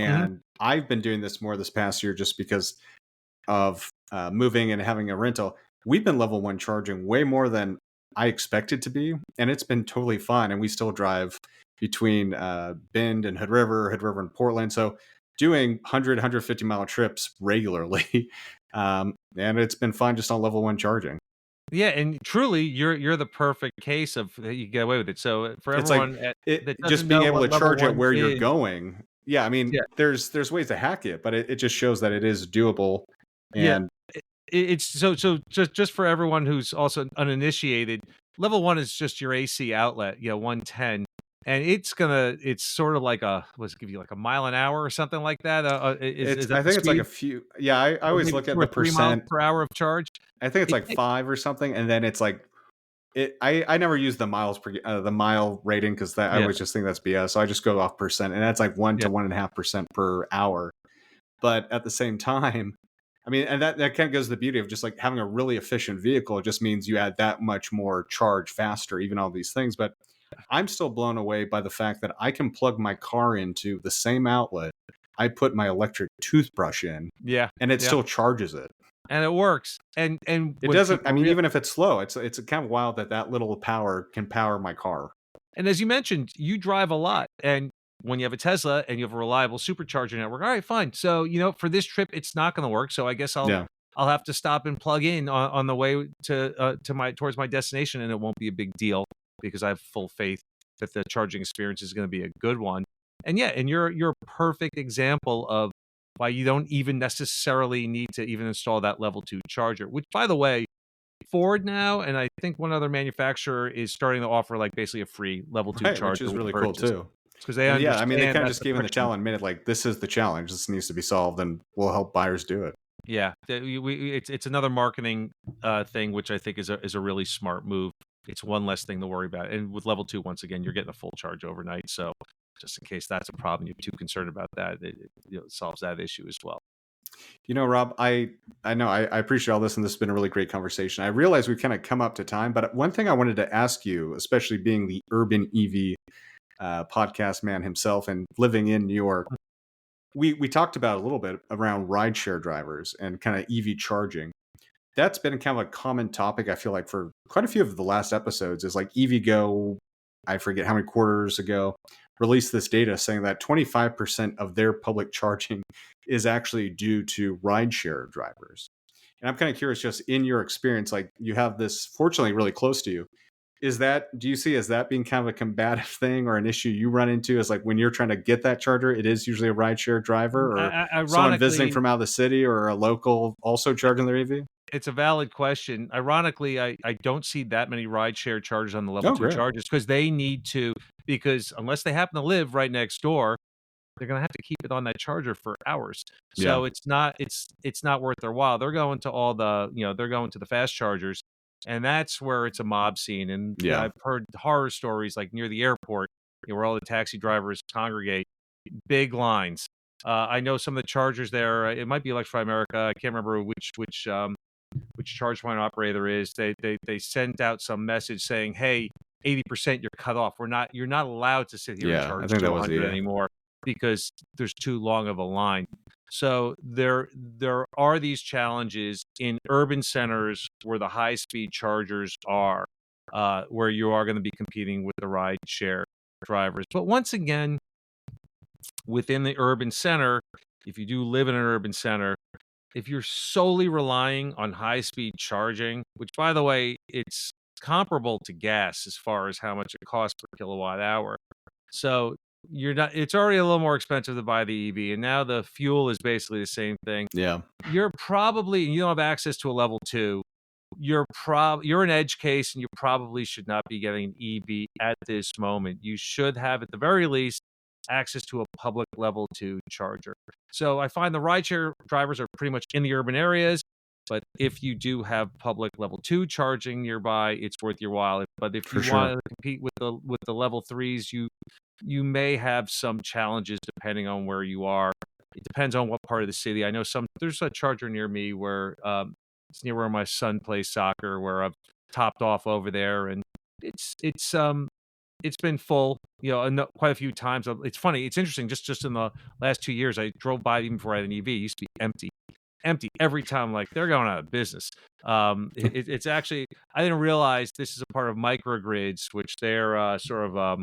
[SPEAKER 2] Mhm.
[SPEAKER 1] And I've been doing this more this past year just because of moving and having a rental. We've been level one charging way more than I expected to be, and it's been totally fine. And we still drive between Bend and Hood River and Portland. So doing 100, 150 mile trips regularly. And it's been fine just on level one charging.
[SPEAKER 2] Yeah, and truly, you're the perfect case of you get away with it. So for
[SPEAKER 1] It's like
[SPEAKER 2] that
[SPEAKER 1] just
[SPEAKER 2] doesn't
[SPEAKER 1] being
[SPEAKER 2] know
[SPEAKER 1] able
[SPEAKER 2] what
[SPEAKER 1] to
[SPEAKER 2] level
[SPEAKER 1] charge it
[SPEAKER 2] one
[SPEAKER 1] where you're
[SPEAKER 2] is,
[SPEAKER 1] going. Yeah, I mean,
[SPEAKER 2] yeah,
[SPEAKER 1] there's ways to hack it, but it just shows that it is doable.
[SPEAKER 2] yeah.
[SPEAKER 1] And
[SPEAKER 2] It's so just for everyone who's also uninitiated, level 1 is just your AC outlet, 110, and it's sort of like what's it give you, like a mile an hour or something like that? Is that
[SPEAKER 1] I
[SPEAKER 2] the
[SPEAKER 1] think it's like
[SPEAKER 2] speed?
[SPEAKER 1] a few. Yeah, I
[SPEAKER 2] Or
[SPEAKER 1] always
[SPEAKER 2] maybe
[SPEAKER 1] look
[SPEAKER 2] 2
[SPEAKER 1] at
[SPEAKER 2] or
[SPEAKER 1] the
[SPEAKER 2] 3 miles
[SPEAKER 1] percent.
[SPEAKER 2] per hour of charge?
[SPEAKER 1] I think it's
[SPEAKER 2] It
[SPEAKER 1] like
[SPEAKER 2] ta
[SPEAKER 1] 5 or something, and then it's like I never use the miles per the mile rating because that I
[SPEAKER 2] Yeah,
[SPEAKER 1] always just think that's BS. So I just go off percent, and that's like 1
[SPEAKER 2] yeah.
[SPEAKER 1] to 1.5% per hour. But at the same time, I mean, and that kind of goes to the beauty of just like having a really efficient vehicle. It just means you add that much more charge faster, even all these things. But I'm still blown away by the fact that I can plug my car into the same outlet I put my electric toothbrush in,
[SPEAKER 2] Yeah,
[SPEAKER 1] and it
[SPEAKER 2] yeah,
[SPEAKER 1] still charges it.
[SPEAKER 2] and it works, and
[SPEAKER 1] It
[SPEAKER 2] when
[SPEAKER 1] doesn't. I
[SPEAKER 2] people
[SPEAKER 1] mean, even if it's slow, it's kind of wild that that little power can power my car.
[SPEAKER 2] and as you mentioned, you drive a lot, and when you have a Tesla and you have a reliable supercharger network, all right, fine. So, for this trip, it's not gonna work, so I guess
[SPEAKER 1] Yeah.
[SPEAKER 2] I'll have to stop and plug in on the way to my towards my destination, and it won't be a big deal because I have full faith that the charging experience is gonna be a good one. And yeah, and you're a perfect example of why you don't even necessarily need to even install that level 2 charger, which, by the way, Ford now, and I think one other manufacturer is starting to offer like basically a free level 2
[SPEAKER 1] Right, which
[SPEAKER 2] charger
[SPEAKER 1] is
[SPEAKER 2] with
[SPEAKER 1] really cool
[SPEAKER 2] purchase,
[SPEAKER 1] too.
[SPEAKER 2] because they
[SPEAKER 1] And yeah, I mean, they
[SPEAKER 2] understand
[SPEAKER 1] kind of
[SPEAKER 2] that
[SPEAKER 1] just
[SPEAKER 2] the
[SPEAKER 1] gave in the
[SPEAKER 2] friction.
[SPEAKER 1] challenge, admitted like this is the challenge. This needs to be solved, and we'll help buyers do it.
[SPEAKER 2] Yeah, it's another marketing thing, which I think is a really smart move. It's one less thing to worry about, and with level 2, once again, you're getting a full charge overnight. So just in case that's a problem, you're too concerned about that, it solves that issue as well.
[SPEAKER 1] Rob, I know I appreciate all this, and this has been a really great conversation. I realize we've kind of come up to time, but one thing I wanted to ask you, especially being the urban EV podcast man himself and living in New York, we talked about a little bit around rideshare drivers and kind of EV charging. That's been kind of a common topic, I feel like, for quite a few of the last episodes. Is like EVgo, I forget how many quarters ago, released this data saying that 25% of their public charging is actually due to rideshare drivers. And I'm kind of curious, just in your experience, like you have this fortunately really close to you. Do you see as that being kind of a combative thing or an issue you run into, is like when you're trying to get that charger, it is usually a rideshare driver or someone visiting
[SPEAKER 2] Ironically,
[SPEAKER 1] from out of the city or a local also charging their EV?
[SPEAKER 2] it's a valid question. Ironically, I don't see that many rideshare chargers on the level
[SPEAKER 1] Oh,
[SPEAKER 2] 2
[SPEAKER 1] great.
[SPEAKER 2] chargers because they need to, because unless they happen to live right next door, they're gonna have to keep it on that charger for hours.
[SPEAKER 1] Yeah.
[SPEAKER 2] So it's not worth their while. They're going to all the, they're going to the fast chargers, and that's where it's a mob scene. And
[SPEAKER 1] Yeah.
[SPEAKER 2] I've heard horror stories like near the airport, where all the taxi drivers congregate, big lines. I know some of the chargers there. It might be Electrify America. I can't remember which charge point operator is. They sent out some message saying, "Hey, 80%, you're cut off. You're not allowed to sit here and
[SPEAKER 1] Yeah. I
[SPEAKER 2] charge
[SPEAKER 1] think
[SPEAKER 2] to
[SPEAKER 1] that was
[SPEAKER 2] 100
[SPEAKER 1] the,
[SPEAKER 2] anymore because there's too long of a line." So there are these challenges in urban centers where the high speed chargers are, where you are going to be competing with the ride share drivers. But once again, within the urban center, if you do live in an urban center, if you're solely relying on high speed charging, which, by the way, it's comparable to gas as far as how much it costs per kilowatt hour. So you're not, it's already a little more expensive to buy the EV, and now the fuel is basically the same thing.
[SPEAKER 1] yeah,
[SPEAKER 2] You don't have access to a level 2. You're an edge case, and you probably should not be getting an EV at this moment. You should have, at the very least, access to a public level 2 charger. So I find the rideshare drivers are pretty much in the urban areas, but if you do have public level 2 charging nearby, it's worth your while. But if
[SPEAKER 1] for
[SPEAKER 2] you want
[SPEAKER 1] sure.
[SPEAKER 2] to compete with the level 3s, you may have some challenges depending on where you are. It depends on what part of the city. I know there's a charger near me where it's near where my son plays soccer, where I've topped off over there, and it's been full, quite a few times. It's funny, it's interesting. Just in the last 2 years, I drove by even before I had an EV. It used to be empty every time. Like they're going out of business. It's actually, I didn't realize this is a part of microgrids, which they're sort of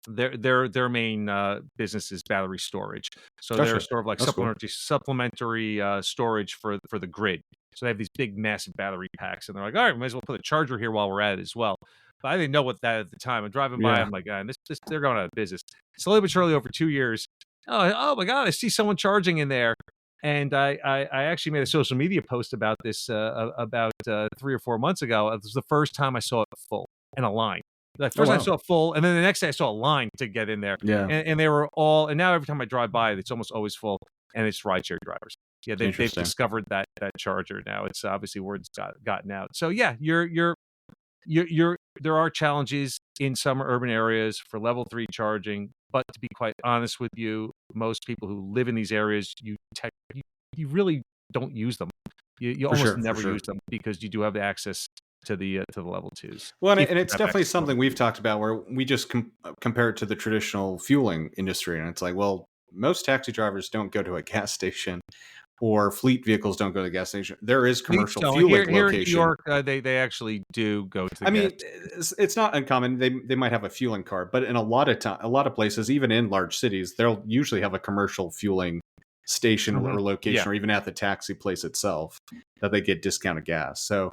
[SPEAKER 2] their main business is battery storage. So they're
[SPEAKER 1] Gotcha.
[SPEAKER 2] sort of like
[SPEAKER 1] That's cool.
[SPEAKER 2] supplementary storage for the grid. So they have these big, massive battery packs, and they're like, all right, we might as well put a charger here while we're at it as well. But I didn't know what that at the time. I'm driving by,
[SPEAKER 1] Yeah.
[SPEAKER 2] I'm like, this they're going out of business. Slowly but surely, over 2 years, oh my god, I see someone charging in there. And I actually made a social media post about this about 3 or 4 months ago. It was the first time I saw it full in a line. The
[SPEAKER 1] Oh
[SPEAKER 2] first time I
[SPEAKER 1] wow.
[SPEAKER 2] saw it full, and then the next day I saw a line to get in there,
[SPEAKER 1] Yeah.
[SPEAKER 2] and they were all. And now every time I drive by, it's almost always full, and it's rideshare drivers. Yeah, they've
[SPEAKER 1] Interesting.
[SPEAKER 2] discovered that charger now. It's obviously word's gotten out. So yeah, there are challenges in some urban areas for level 3 charging, but to be quite honest with you, most people who live in these areas, you really don't use them. You
[SPEAKER 1] For
[SPEAKER 2] almost
[SPEAKER 1] sure. For
[SPEAKER 2] never
[SPEAKER 1] sure.
[SPEAKER 2] use them because you do have the access to the level 2s.
[SPEAKER 1] Well,
[SPEAKER 2] If
[SPEAKER 1] and
[SPEAKER 2] you
[SPEAKER 1] it's
[SPEAKER 2] have
[SPEAKER 1] definitely
[SPEAKER 2] access to
[SPEAKER 1] something
[SPEAKER 2] level
[SPEAKER 1] we've
[SPEAKER 2] 2s.
[SPEAKER 1] talked about where we just compare it to the traditional fueling industry, and it's like, well, most taxi drivers don't go to a gas station, or fleet vehicles don't go to the gas station. There is
[SPEAKER 2] Fleets
[SPEAKER 1] commercial
[SPEAKER 2] don't.
[SPEAKER 1] fueling
[SPEAKER 2] Here in New
[SPEAKER 1] location.
[SPEAKER 2] York, they actually do go to the
[SPEAKER 1] I
[SPEAKER 2] gas.
[SPEAKER 1] mean, it's not uncommon. They might have a fueling card, but in a lot of places, even in large cities, they'll usually have a commercial fueling station
[SPEAKER 2] Mhm.
[SPEAKER 1] or
[SPEAKER 2] Yeah.
[SPEAKER 1] location, or even at the taxi place itself, that they get discounted gas. So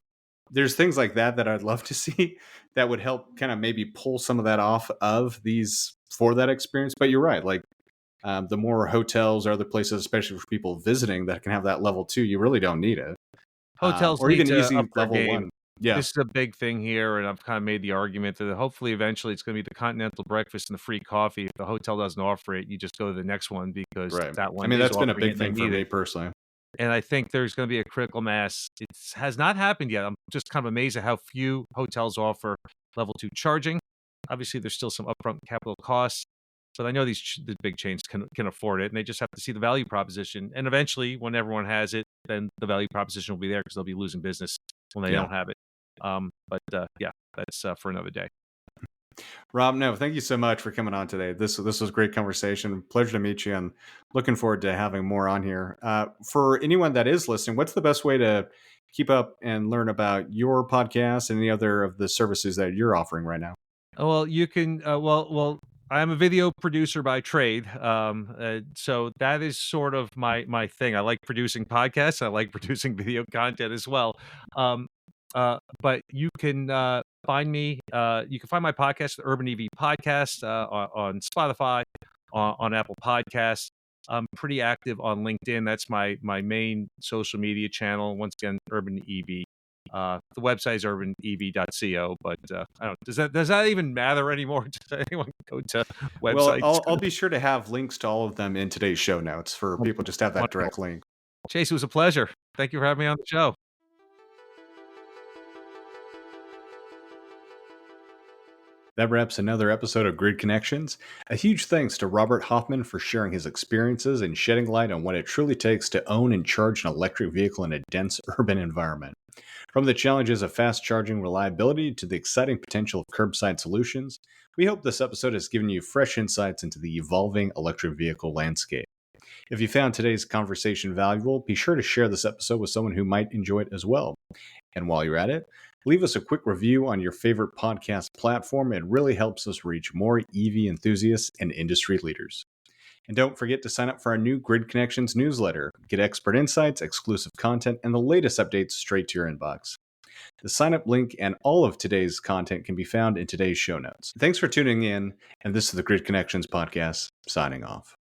[SPEAKER 1] there's things like that I'd love to see that would help kind of maybe pull some of that off of these for that experience. But you're right, like The more hotels or other places, especially for people visiting, that can have that level 2, you really don't need it.
[SPEAKER 2] Hotels
[SPEAKER 1] Or
[SPEAKER 2] need
[SPEAKER 1] even
[SPEAKER 2] to up
[SPEAKER 1] easy
[SPEAKER 2] their
[SPEAKER 1] level
[SPEAKER 2] game.
[SPEAKER 1] 1. Yeah,
[SPEAKER 2] This is a big thing here, and I've kind of made the argument that hopefully eventually it's going to be the continental breakfast and the free coffee. If the hotel doesn't offer it, you just go to the next one because
[SPEAKER 1] right.
[SPEAKER 2] that
[SPEAKER 1] I
[SPEAKER 2] one
[SPEAKER 1] mean,
[SPEAKER 2] is
[SPEAKER 1] that's been a
[SPEAKER 2] offering it
[SPEAKER 1] big
[SPEAKER 2] and they
[SPEAKER 1] thing for
[SPEAKER 2] need
[SPEAKER 1] me
[SPEAKER 2] it.
[SPEAKER 1] personally.
[SPEAKER 2] And I think there's going to be a critical mass. It has not happened yet. I'm just kind of amazed at how few hotels offer level 2 charging. Obviously, there's still some upfront capital costs, but I know the big chains can afford it, and they just have to see the value proposition. And eventually, when everyone has it, then the value proposition will be there because they'll be losing business when they
[SPEAKER 1] Yeah.
[SPEAKER 2] don't have it. Yeah, that's for another day.
[SPEAKER 1] Rob, no, thank you so much for coming on today. This was a great conversation. Pleasure to meet you, and looking forward to having more on here. For anyone that is listening, what's the best way to keep up and learn about your podcast and any other of the services that you're offering right now?
[SPEAKER 2] Well, you can. I'm a video producer by trade, so that is sort of my thing. I like producing podcasts. I like producing video content as well. Um, but you can find me. You can find my podcast, the Urban EV Podcast, on Spotify, on Apple Podcasts. I'm pretty active on LinkedIn. That's my main social media channel. Once again, Urban EV. The website is urbanev.co, but I don't. Does that even matter anymore? Does anyone go to
[SPEAKER 1] Well,
[SPEAKER 2] websites?
[SPEAKER 1] I'll be sure to have links to all of them in today's show notes for people just to have that
[SPEAKER 2] Wonderful.
[SPEAKER 1] direct link.
[SPEAKER 2] Chase, it was a pleasure. Thank you for having me on the show.
[SPEAKER 1] That wraps another episode of Grid Connections. A huge thanks to Robert Hoffman for sharing his experiences and shedding light on what it truly takes to own and charge an electric vehicle in a dense urban environment. From the challenges of fast charging reliability to the exciting potential of curbside solutions, we hope this episode has given you fresh insights into the evolving electric vehicle landscape. If you found today's conversation valuable, be sure to share this episode with someone who might enjoy it as well. And while you're at it, leave us a quick review on your favorite podcast platform. It really helps us reach more EV enthusiasts and industry leaders. And don't forget to sign up for our new Grid Connections newsletter. Get expert insights, exclusive content, and the latest updates straight to your inbox. The sign up link and all of today's content can be found in today's show notes. Thanks for tuning in, and this is the Grid Connections podcast, signing off.